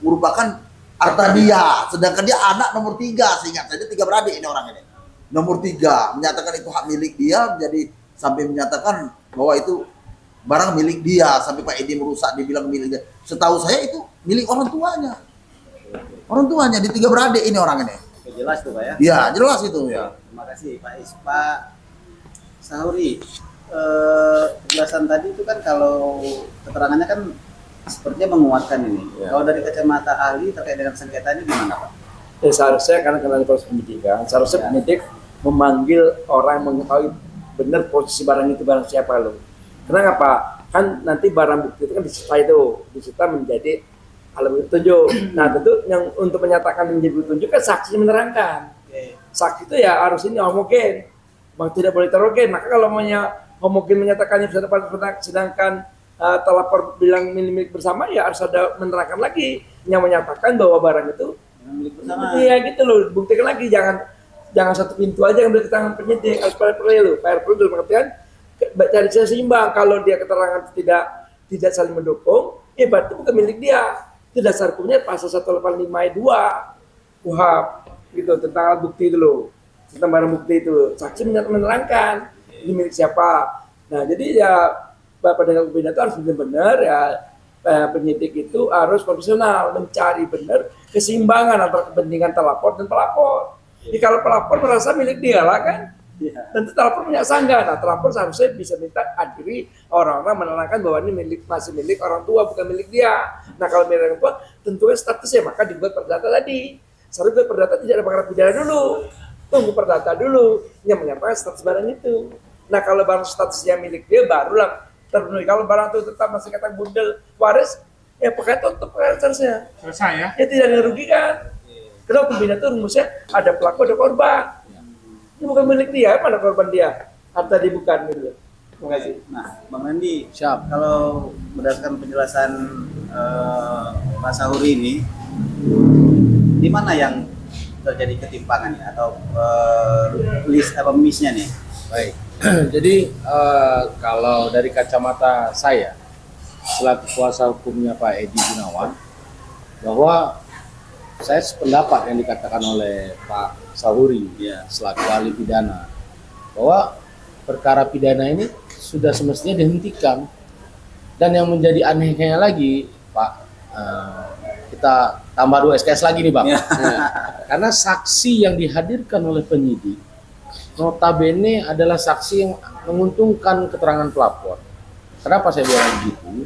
merupakan harta dia, sedangkan dia anak nomor 3, seingat saja 3 beradik ini orang ini. Nomor 3 menyatakan itu hak milik dia, jadi sampai menyatakan bahwa itu barang milik dia, sampai Pak Edi merusak dibilang milik dia. Setahu saya itu milik orang tuanya. Orang tuanya di 3 beradik ini orang ini. Oke, jelas tuh Pak ya. Ya jelas itu ya. Terima kasih Pak Is. Pak Sahuri, penjelasan tadi itu kan kalau keterangannya kan sepertinya menguatkan ini. Ya. Kalau dari kacamata ahli terkait dengan sengketa ini gimana Pak? Ya, seharusnya karena kenal proses penyidikan, seharusnya penyidik memanggil orang yang mengetahui benar posisi barang itu barang siapa lo. Kenapa? Kan nanti barang bukti itu kan disita menjadi alat bukti petunjuk. Nah tentu yang untuk menyatakan menjadi bukti petunjuk kan saksi menerangkan. Oke. Saksi itu ya harus ini homogen, bang tidak boleh heterogen. Maka kalau homogen menyatakannya sedangkan terlapor bilang milik bersama, ya harus ada menerangkan lagi yang menyatakan bahwa barang itu milik bersama. iya gitu loh, buktikan lagi, jangan satu pintu aja ngambil keterangan penyidik, harus fair play loh. Fair play dalam artian cari seimbang. Kalau dia keterangan tidak saling mendukung, berarti bukan milik dia. Itu dasar hukumnya pasal 185 ayat 2 KUHP gitu, tentang alat bukti itu loh, tentang barang bukti itu. Saksi menerangkan ini milik siapa. Nah, jadi ya Bapak dengan Pembina itu harus benar-benar ya, penyidik itu harus profesional, mencari benar keseimbangan antara kepentingan terlapor dan pelapor. Jadi kalau pelapor merasa milik dia lah kan, tentu terlapor punya sanggahan. Nah, terlapor seharusnya bisa minta hadiri orang-orang menerangkan bahwa ini masih milik orang tua, bukan milik dia. Nah, kalau milik orang tua, tentunya statusnya maka dibuat perdata tadi. Seharusnya buat perdata tidak ada perkara pidana dulu, tunggu perdata dulu yang menyatakan status barang itu. Nah, kalau barang statusnya milik dia, barulah terpenuhi. Kalau barang itu tetap masih kata bundel waris, ya pakai tutup seharusnya. Selesai ya. Ya tidak merugikan. Karena pembina itu rumusnya ada pelaku, ada korban. Ini bukan milik dia, mana korban dia? Harta dia bukan milik. Terima kasih. Nah, Bang Nandi, Siap. kalau berdasarkan penjelasan Pak Sahuri ini, di mana yang terjadi ketimpangan ya, atau miss-nya nih? Baik. Jadi kalau dari kacamata saya selaku kuasa hukumnya Pak Edi Gunawan, bahwa saya sependapat yang dikatakan oleh Pak Sahuri selaku ahli pidana, bahwa perkara pidana ini sudah semestinya dihentikan. Dan yang menjadi anehnya lagi, Pak, kita tambah 2 SKS lagi nih, Bang. Karena saksi yang dihadirkan oleh penyidik notabene adalah saksi yang menguntungkan keterangan pelapor. Kenapa saya bilang begitu?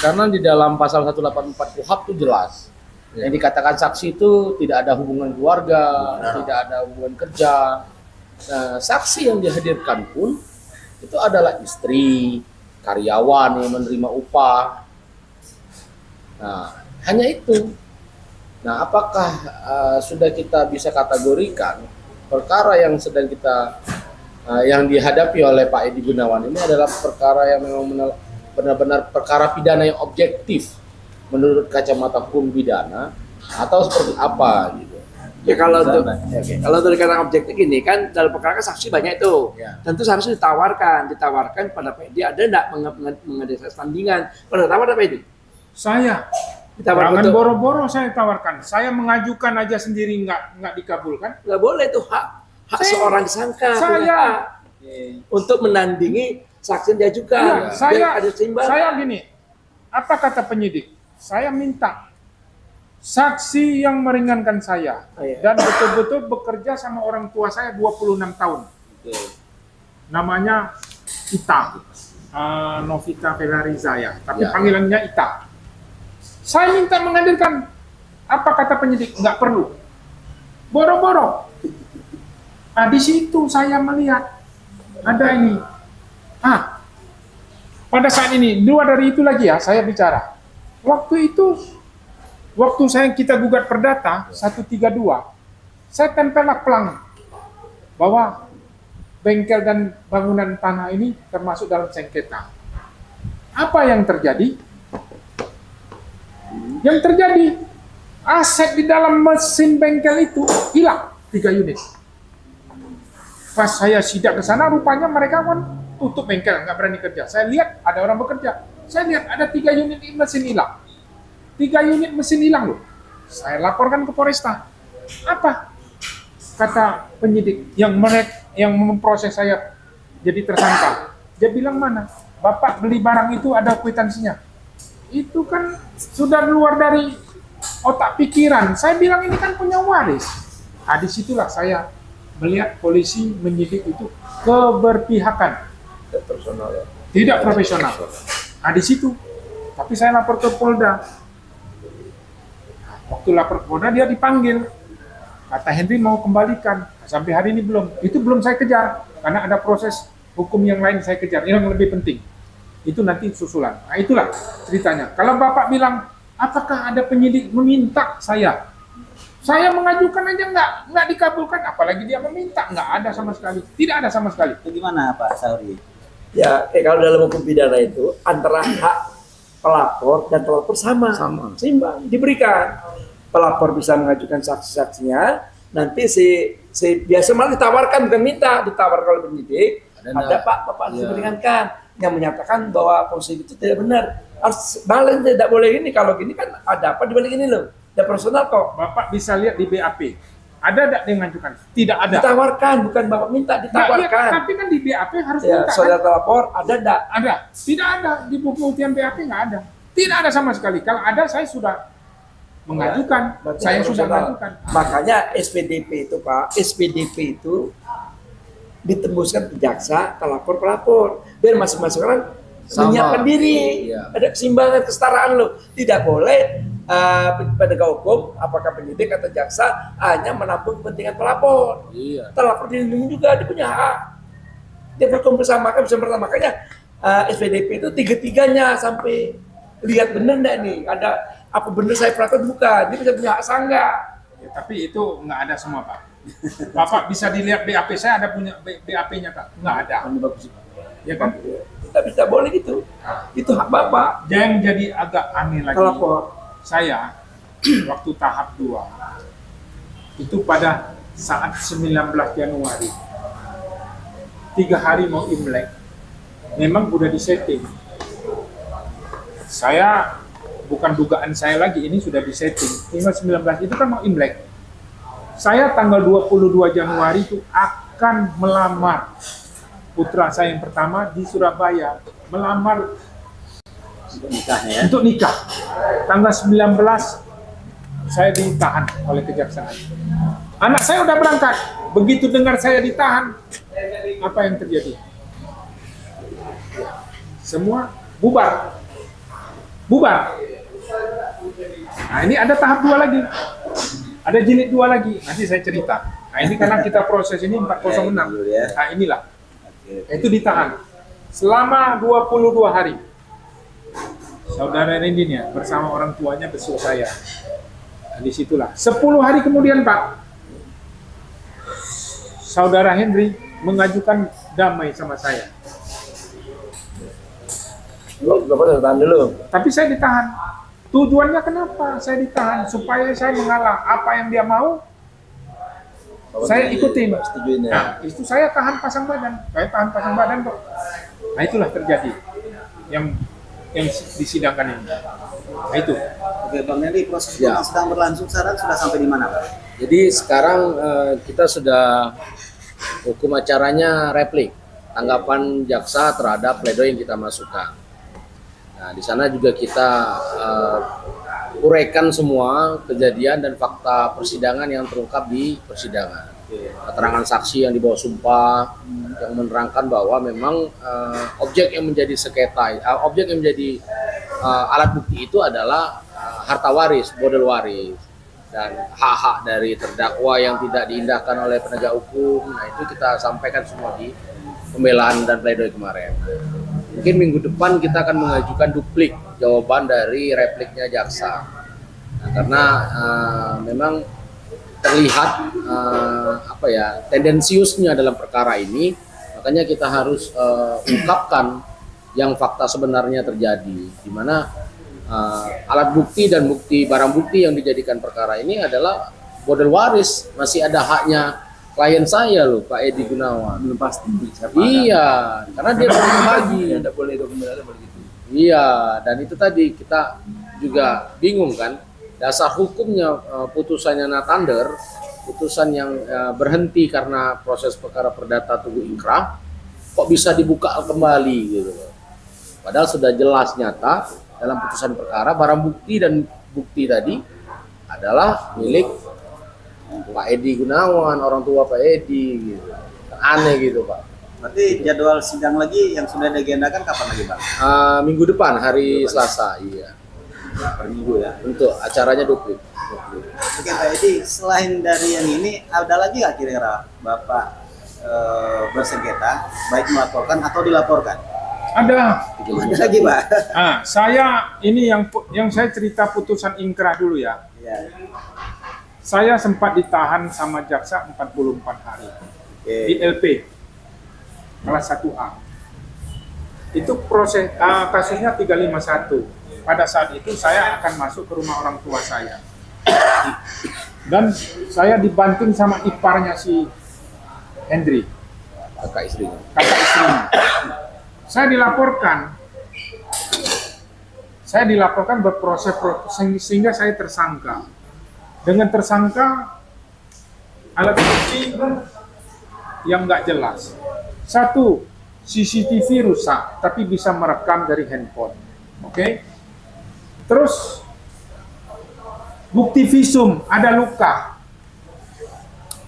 Karena di dalam pasal 184 KUHP itu jelas. Yang dikatakan saksi itu tidak ada hubungan keluarga, tidak ada hubungan kerja. Nah, saksi yang dihadirkan pun itu adalah istri, karyawan yang menerima upah. Nah, hanya itu. Nah, apakah sudah kita bisa kategorikan perkara yang sedang kita yang dihadapi oleh Pak Edi Gunawan ini adalah perkara yang memang benar-benar perkara pidana yang objektif menurut kacamata hukum pidana, atau seperti apa gitu? Ya kalau dari kata objektif ini kan dalam perkara saksi banyak itu, tentu seharusnya ditawarkan pada Pak Edi, ada enggak mengadakan tandingan? Pada tawar apa itu? Saya. Ditawar Jangan boro-boro saya tawarkan. Saya mengajukan aja sendiri nggak dikabulkan. Nggak boleh itu hak seorang disangka. Saya Untuk menandingi saksi yang diajukan. saya Ada seimbangan. saya gini. Apa kata penyidik? Saya minta saksi yang meringankan saya dan betul-betul bekerja sama orang tua saya 26 tahun. Namanya Ita, Novita Velarizaya, tapi panggilannya Ita. Saya minta menghadirkan. Apa kata penyidik? Nggak perlu. Boro-boro. Nah, di situ saya melihat ada ini. Pada saat ini, luar dari itu lagi ya, saya bicara. Waktu itu, kita gugat perdata 132, saya tempellah pelang bahwa bengkel dan bangunan tanah ini termasuk dalam sengketa. Apa yang terjadi? Yang terjadi, aset di dalam mesin bengkel itu hilang 3 unit. Pas saya sidak ke sana, rupanya mereka kan tutup bengkel, nggak berani kerja. Saya lihat ada orang bekerja. Saya lihat ada 3 unit mesin hilang. 3 unit mesin hilang loh. Saya laporkan ke Polresta. Apa? Kata penyidik yang memproses saya jadi tersangka. Dia bilang, mana? Bapak beli barang itu ada kwitansinya. Itu kan sudah luar dari otak pikiran. Saya bilang ini kan punya waris. Nah, disitulah saya melihat polisi menyidik itu keberpihakan, tidak profesional. Nah, di situ. Tapi saya lapor ke Polda. Waktu lapor ke Polda dia dipanggil. Kata Henry mau kembalikan. Sampai hari ini belum. Itu belum saya kejar karena ada proses hukum yang lain saya kejar. Ini yang lebih penting. Itu nanti susulan. Nah, itulah ceritanya. Kalau Bapak bilang, apakah ada penyidik meminta saya? Saya mengajukan aja nggak dikabulkan, apalagi dia meminta, nggak ada sama sekali. Tidak ada sama sekali. Itu gimana Pak Sahuri? Ya, kalau dalam hukum pidana itu antara hak pelapor dan pelapor sama, seimbang, diberikan. Pelapor bisa mengajukan saksi-saksinya, nanti biasa malah ditawarkan, bukan minta, ditawar kalau penyidik, ada Pak, Bapak harus meringankan, yang menyatakan bahwa posisi itu tidak benar. Harus balik, tidak boleh ini, kalau gini kan ada apa dibalik ini loh, tidak personal kok. Bapak bisa lihat di BAP. Ada tidak yang mengajukan? Tidak ada. Ditawarkan, bukan Bapak minta, ditawarkan. Nah, tapi kan di BAP harus Ya, minta. saudara Kan? lapor, ada enggak? Ada. Tidak ada. Di pembuktian BAP nggak ada. Tidak ada sama sekali. Kalau ada, saya sudah mengajukan. Berarti Saya harus sudah ada. mengajukan. Makanya SPDP itu Pak, SPDP itu ditembuskan ke jaksa, ke pelapor, biar masing-masing orang Sama. menyiapkan diri. Iya. Ada keseimbangan, kesetaraan loh. Tidak boleh penegak hukum, apakah penyidik atau jaksa hanya menampung kepentingan pelapor. Iya. Terlapor dilindungi juga, dia punya hak. Dia berkompersamakan, bisa pertama. Makanya SPDP itu tiga-tiganya sampai lihat benar enggak nih, ada apa benar saya peraturan bukan, dia bisa punya hak sangga. Ya, tapi itu nggak ada semua, Pak. Bapak bisa dilihat BAP, saya ada punya BAP-nya, Pak. Nggak ada. Ya kan? Kita bisa boleh gitu. Itu hak Bapak. Yang jadi agak aneh lagi, Pelapor. saya waktu tahap 2 itu pada saat 19 Januari 3 hari mau Imlek, memang udah disetting. Saya bukan dugaan saya lagi, ini sudah disetting. Tanggal 19 itu kan mau Imlek. Saya tanggal 22 Januari itu akan melamar putra saya yang pertama di Surabaya, melamar Untuk nikahnya ya. untuk nikah. Tanggal 19 saya ditahan oleh kejaksaan. Anak saya udah berangkat. Begitu dengar saya ditahan, apa yang terjadi? Semua bubar. Bubar. Nah, ini ada tahap 2 lagi. Ada jilid 2 lagi. Nanti saya cerita. Nah, ini karena kita proses ini 406. Nah, inilah. Itu ditahan selama 22 hari. Saudara Rendin ya bersama orang tuanya besuk saya. Nah, disitulah 10 hari kemudian Pak, Saudara Henry mengajukan damai sama saya. Lo Bapak tahan dulu. Tapi saya ditahan. Tujuannya kenapa saya ditahan? Supaya saya mengalah. Apa yang dia mau, saya ikutin. Setujuin ya. Nah, itu saya tahan pasang badan. Saya tahan pasang badan kok. Nah, itulah terjadi yang disidangkan ini. Nah, itu. Oke, Bang Neri, proses Ya. hukum sedang berlangsung sekarang sudah sampai di mana, Pak? Jadi sekarang kita sudah hukum acaranya replik, tanggapan jaksa terhadap pledoi yang kita masukkan. Nah, di sana juga kita uraikan semua kejadian dan fakta persidangan yang terungkap di persidangan. Keterangan saksi yang dibawa sumpah yang menerangkan bahwa memang objek yang menjadi sengketa, objek yang menjadi alat bukti itu adalah harta waris, bodel waris, dan hak-hak dari terdakwa yang tidak diindahkan oleh penegak hukum. Nah, itu kita sampaikan semua di pembelaan dan pledoi kemarin. Mungkin minggu depan kita akan mengajukan duplik jawaban dari repliknya jaksa. Nah, karena memang terlihat tendensiusnya dalam perkara ini, makanya kita harus ungkapkan yang fakta sebenarnya terjadi, di mana alat bukti dan barang bukti yang dijadikan perkara ini adalah bodel waris, masih ada haknya klien saya loh, Pak Edi Gunawan. Belum pasti siapa. Iya, karena dia belum berbagi. Tidak boleh dokumen, tidak boleh gitu. Iya, dan itu tadi kita juga bingung kan, dasar hukumnya putusannya Nathander, putusan yang berhenti karena proses perkara perdata tunggu inkrah, kok bisa dibuka kembali gitu loh. Padahal sudah jelas nyata dalam putusan perkara barang bukti dan bukti tadi adalah milik Pak Edi Gunawan, orang tua Pak Edi gitu. Aneh gitu, Pak. Berarti jadwal sidang lagi yang sudah diagendakan kapan lagi, Bang? Minggu depan hari Selasa, iya. Per minggu ya. Untuk acaranya duplik. Oke, Pak Edi, selain dari yang ini, ada lagi nggak kira-kira Bapak bersengketa, baik melaporkan atau dilaporkan? Ada. Ada lagi, Pak? Saya ini yang saya cerita putusan ingkrah dulu ya. Ya. Saya sempat ditahan sama jaksa 44 hari di LP kelas 1A. Itu proses kasusnya 351. pada saat itu saya akan masuk ke rumah orang tua saya. Dan saya dibanting sama iparnya si Hendri, kakak istrinya. kakak istrinya. Saya dilaporkan berproses sehingga saya tersangka. Dengan tersangka alat bukti yang nggak jelas. Satu, CCTV rusak, tapi bisa merekam dari handphone. Oke? Terus bukti visum ada luka.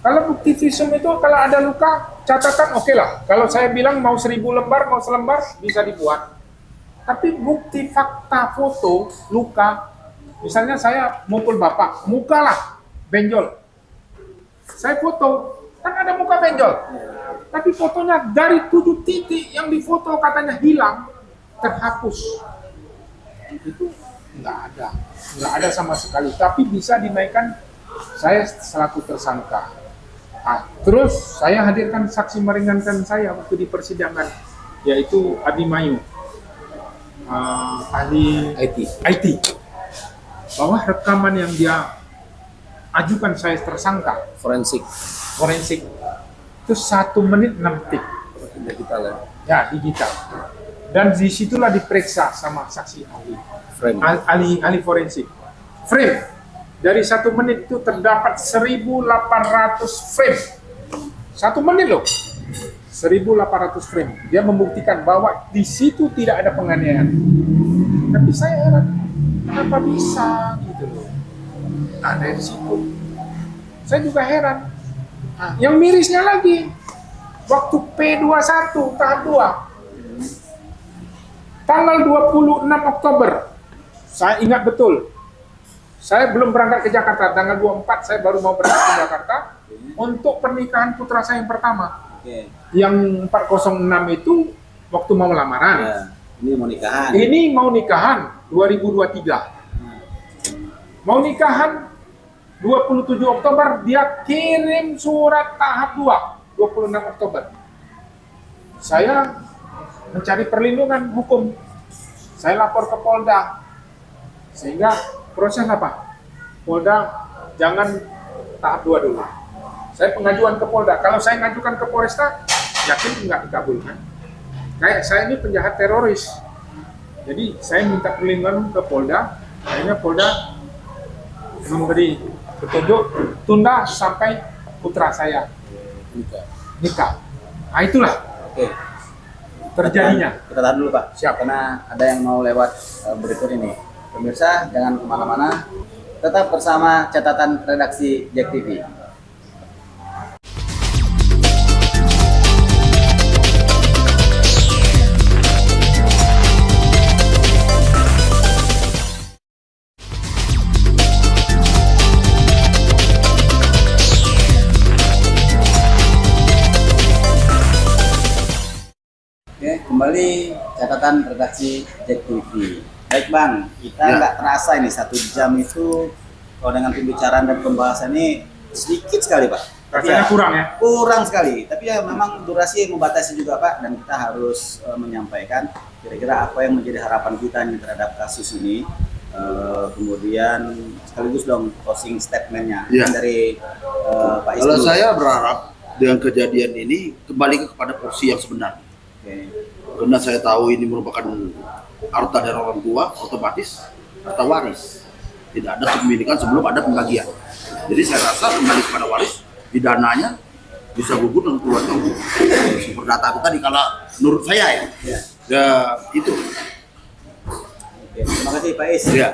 Kalau bukti visum itu kalau ada luka, catatan oke lah. Kalau saya bilang mau 1000 lembar, mau selembar, bisa dibuat. Tapi bukti fakta foto luka, misalnya saya mukul bapak, muka lah benjol. Saya foto, kan ada muka benjol. Tapi fotonya dari 7 titik yang difoto katanya hilang, terhapus. Itu nggak ada sama sekali. Tapi bisa dinaikkan saya selaku tersangka. Nah, terus saya hadirkan saksi meringankan saya waktu di persidangan, yaitu Abimanyu, ahli IT, bahwa rekaman yang dia ajukan saya tersangka Forensik. itu 1 menit 6 detik, Digital ya. ya digital. Dan disitulah diperiksa sama saksi Frame. ahli forensik. Frame dari 1 menit itu terdapat 1.800 frame. 1 menit loh, 1.800 frame. Dia membuktikan bahwa di situ tidak ada penganiayaan. Tapi saya heran, kenapa bisa gitu loh? Nah, dari situ saya juga heran. Nah, yang mirisnya lagi, waktu P21 tahap 2, tanggal 26 Oktober, saya ingat betul. Saya belum berangkat ke Jakarta, tanggal 24 saya baru mau berangkat ke Jakarta untuk pernikahan putra saya yang pertama. Oke. Yang 406 itu waktu mau lamaran. Ya, ini mau nikahan. Ini mau nikahan 2023. Mau nikahan 27 Oktober, dia kirim surat tahap 2, 26 Oktober. Saya mencari perlindungan hukum. Saya lapor ke Polda. Sehingga proses apa? Polda jangan tahap 2 dulu. Saya pengajuan ke Polda. Kalau saya ngajukan ke Polresta, yakin nggak dikabulkan. Kayak saya ini penjahat teroris. Jadi saya minta perlindungan ke Polda. Akhirnya Polda memberi petunjuk tunda sampai putra saya nikah. Nah itulah Oke. terjadinya. Kita tahan dulu Pak. Siap. Karena ada yang mau lewat berikut ini. Pemirsa jangan kemana-mana. Tetap bersama catatan redaksi JEK TV. Oke, kembali catatan redaksi JEK TV. Baik Bang, kita nggak terasa ini 1 jam itu kalau dengan pembicaraan dan pembahasan ini sedikit sekali Pak. Tapi Rasanya kurang ya? Kurang sekali, tapi ya memang durasi membatasi juga Pak, dan kita harus menyampaikan kira-kira apa yang menjadi harapan kita nih terhadap kasus ini. Kemudian sekaligus dong closing statementnya dari Pak Isnu. Kalau saya berharap dengan kejadian ini kembali kepada porsi yang sebenarnya. Oke. Karena saya tahu ini merupakan harta dari orang tua, otomatis harta waris. Tidak ada kepemilikan sebelum ada pembagian. Jadi saya rasa kembali kepada waris, pidananya bisa gugur dengan keluarga. Seperti data itu tadi kalau menurut saya ya itu. Oke, terima kasih Pak Is. Ya.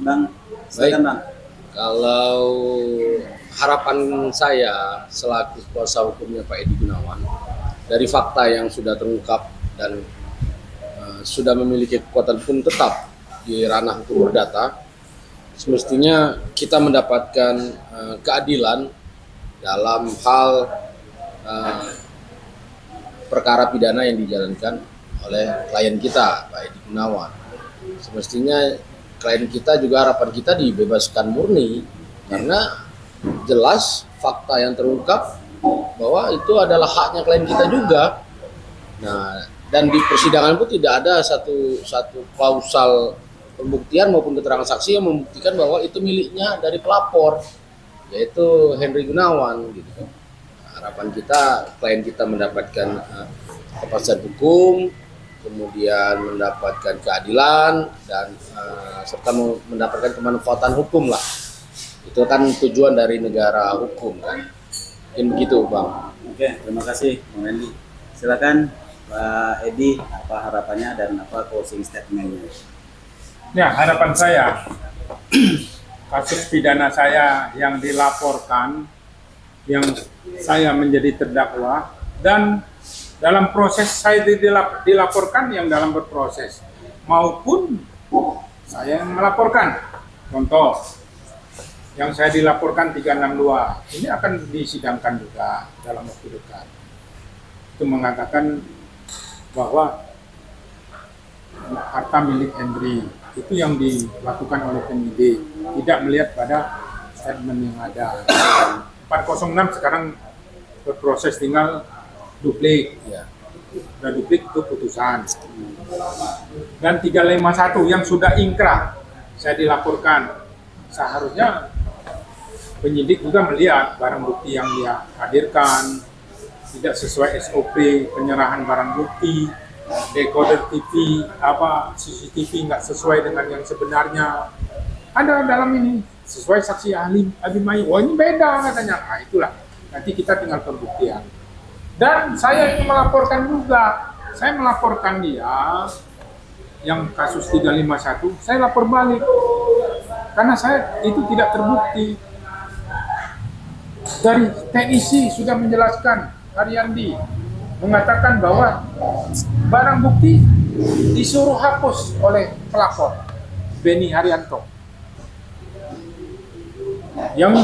Bang, silakan Bang. Kalau harapan saya selaku kuasa hukumnya Pak Edi Gunawan, dari fakta yang sudah terungkap dan sudah memiliki kekuatan hukum tetap di ranah hukum perdata, semestinya kita mendapatkan keadilan dalam hal perkara pidana yang dijalankan oleh klien kita, Pak Edi Gunawan. Semestinya klien kita juga harapan kita dibebaskan murni, karena jelas fakta yang terungkap bahwa itu adalah haknya klien kita juga. Nah, dan di persidangan pun tidak ada satu klausal pembuktian maupun keterangan saksi yang membuktikan bahwa itu miliknya dari pelapor, yaitu Henry Gunawan gitu kan. Harapan kita klien kita mendapatkan kepastian hukum, kemudian mendapatkan keadilan dan serta mendapatkan kemanfaatan hukum lah. Itu kan tujuan dari negara hukum kan. Mungkin begitu, Bang. Oke, terima kasih Bang Randy. Silakan Pak Edi, apa harapannya dan apa closing statement-nya? Ya, harapan saya kasus pidana saya yang dilaporkan, yang saya menjadi terdakwa, dan dalam proses saya dilaporkan yang dalam berproses, maupun saya yang melaporkan. Contoh, yang saya dilaporkan 362, ini akan disidangkan juga dalam waktu dekat. Itu mengatakan bahwa harta milik Henry itu yang dilakukan oleh penyidik, tidak melihat pada statement yang ada. 406 sekarang berproses, tinggal duplik, Ya. sudah duplik itu putusan. Dan 351 yang sudah ingkrah saya dilaporkan, seharusnya penyidik juga melihat barang bukti yang dia hadirkan tidak sesuai SOP penyerahan barang bukti, decoder TV, CCTV nggak sesuai dengan yang sebenarnya. Ada dalam ini sesuai saksi ahli Abimayu. Oh ini beda katanya. Nah itulah. Nanti kita tinggal pembuktian. Dan saya ingin melaporkan juga. Saya melaporkan dia yang kasus 351. Saya lapor balik karena saya itu tidak terbukti. Dari teknisi sudah menjelaskan, Haryandi mengatakan bahwa barang bukti disuruh hapus oleh pelapor Beni Haryanto yang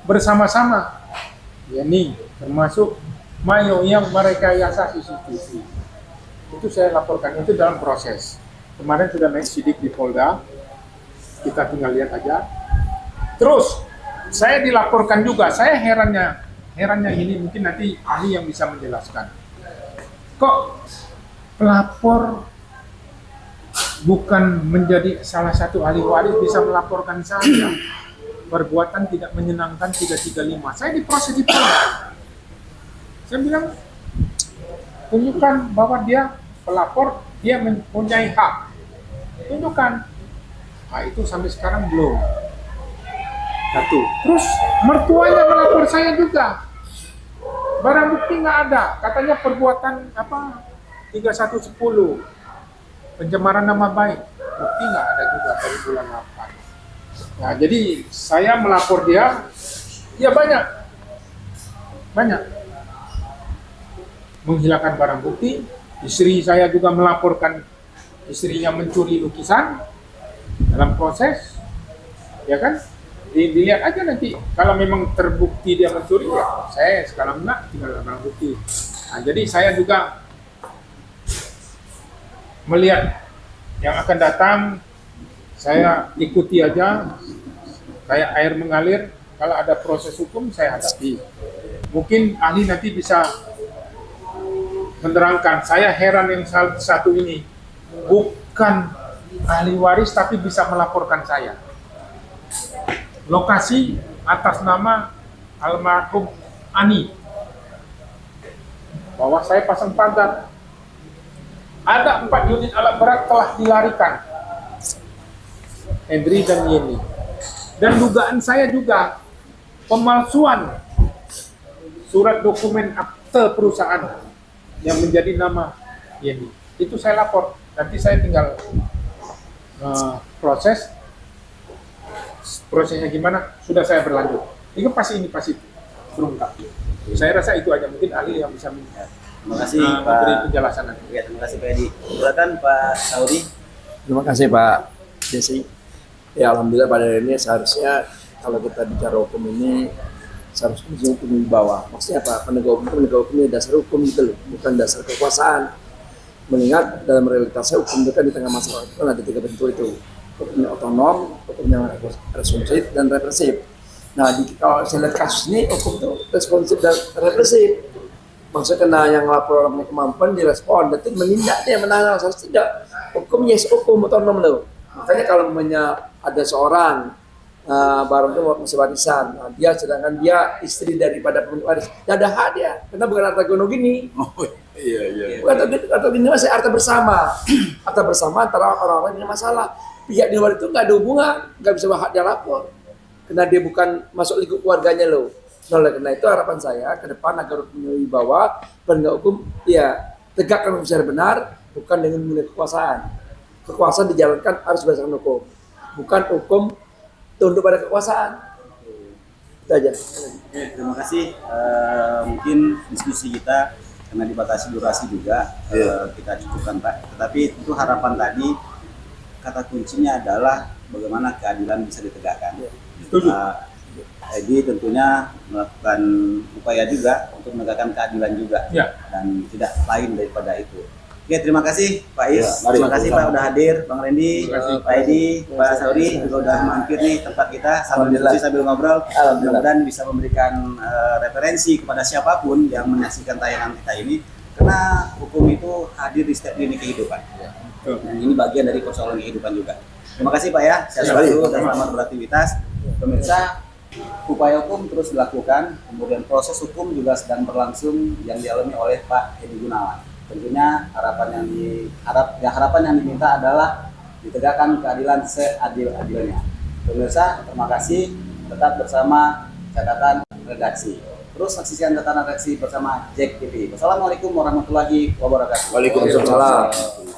bersama-sama, yakni termasuk Mayo yang merekayasa CCTV. Itu saya laporkan, itu dalam proses. Kemarin sudah naik sidik di Polda, kita tinggal lihat aja. Terus saya dilaporkan juga, saya herannya ini mungkin nanti ahli yang bisa menjelaskan. Kok pelapor bukan menjadi salah satu ahli waris bisa melaporkan saya perbuatan tidak menyenangkan 335. Saya diproses di Polda. Saya bilang tunjukkan bahwa dia pelapor, dia mempunyai hak. Tunjukkan. Nah itu sampai sekarang belum. Satu. Terus mertuanya melapor saya juga. Barang bukti nggak ada. Katanya perbuatan 3110. Pencemaran nama baik. Bukti nggak ada juga dari bulan 8. Nah, jadi saya melapor dia. Ya banyak. Menghilangkan barang bukti. Istri saya juga melaporkan istrinya mencuri lukisan dalam proses. Ya kan? Dilihat aja nanti, kalau memang terbukti dia mencuri, ya saya sekarang enggak, tinggal barang bukti. Nah, jadi saya juga melihat yang akan datang, saya ikuti aja, kayak air mengalir, kalau ada proses hukum saya hadapi. Mungkin ahli nanti bisa menerangkan, saya heran yang satu ini, bukan ahli waris tapi bisa melaporkan saya. Lokasi atas nama almarhum Ani, bahwa saya pasang pagar. Ada 4 unit alat berat telah dilarikan, Henry dan Yeni. Dan dugaan saya juga pemalsuan surat dokumen akte perusahaan yang menjadi nama Yeni. Itu saya lapor. Nanti saya tinggal prosesnya gimana, sudah saya berlanjut. Ini pasti terungkap. Saya rasa itu aja, mungkin ahli yang bisa Terima kasih memberi Pak. penjelasan nanti. Ya, terima kasih Pak Edi. Silakan Pak Sauri. Terima kasih Pak Desi. Ya alhamdulillah pada hari ini seharusnya kalau kita bicara hukum ini seharusnya hukum di bawah. Maksudnya apa? Penegak hukum ini dasar hukum gitu loh, bukan dasar kekuasaan. Mengingat dalam realitasnya hukum itu kan di tengah masyarakat kan ada 3 bentuk itu. Hukumnya otonom, hukumnya responsif dan represif. Nah, kalau saya lihat kasus ini hukum itu responsif dan represif. Maksudnya kena yang lapor punya kemampuan direspon, berarti menindak dia menangani, harus tidak. Hukum yes hukum otonom loh. Makanya kalau namanya ada seorang barang itu masih warisan, nah, sedangkan dia istri daripada pemilik waris, ya ada hak dia, karena bukan harta gono gini. Oh iya. Bukan harta gini masih harta bersama, harta bersama antara orang-orang yang punya masalah. Pihak di luar itu nggak ada hubungan, nggak bisa hak dia lapor, karena dia bukan masuk lingkup keluarganya loh. Nah, oleh karena itu harapan saya ke depan agar hukum wibawa, penegak hukum ya tegakkan hukum secara benar, bukan dengan menggunakan kekuasaan. Kekuasaan dijalankan harus berdasarkan hukum, bukan hukum tunduk pada kekuasaan. Itu aja. Oke, terima kasih. Mungkin diskusi kita karena dibatasi durasi juga kita cukupkan Pak. Tetapi itu harapan tadi kata kuncinya adalah bagaimana keadilan bisa ditegakkan. Jadi tentunya melakukan upaya juga untuk menegakkan keadilan juga dan tidak lain daripada itu. Oke, terima kasih Pak Is, terima kasih Pak udah hadir, Bang Randy, Pak Edi, Pak Sauri juga udah mampir nih tempat kita sambil diskusi sambil ngobrol. Mudah-mudahan bisa memberikan referensi kepada siapapun yang menyaksikan tayangan kita ini, karena hukum itu hadir di setiap lini kehidupan. Dan ini bagian dari persoalan kehidupan juga. Terima kasih Pak ya, sehat selalu dan selamat beraktivitas. Pemirsa, upaya hukum terus dilakukan, kemudian proses hukum juga sedang berlangsung yang dialami oleh Pak Edi Gunawan. Tentunya harapan yang diminta adalah ditegakkan keadilan seadil-adilnya. Pemirsa, terima kasih. Tetap bersama catatan redaksi. Terus saksikan catatan redaksi bersama Jack TV. Wassalamualaikum warahmatullahi wabarakatuh. Waalaikumsalam.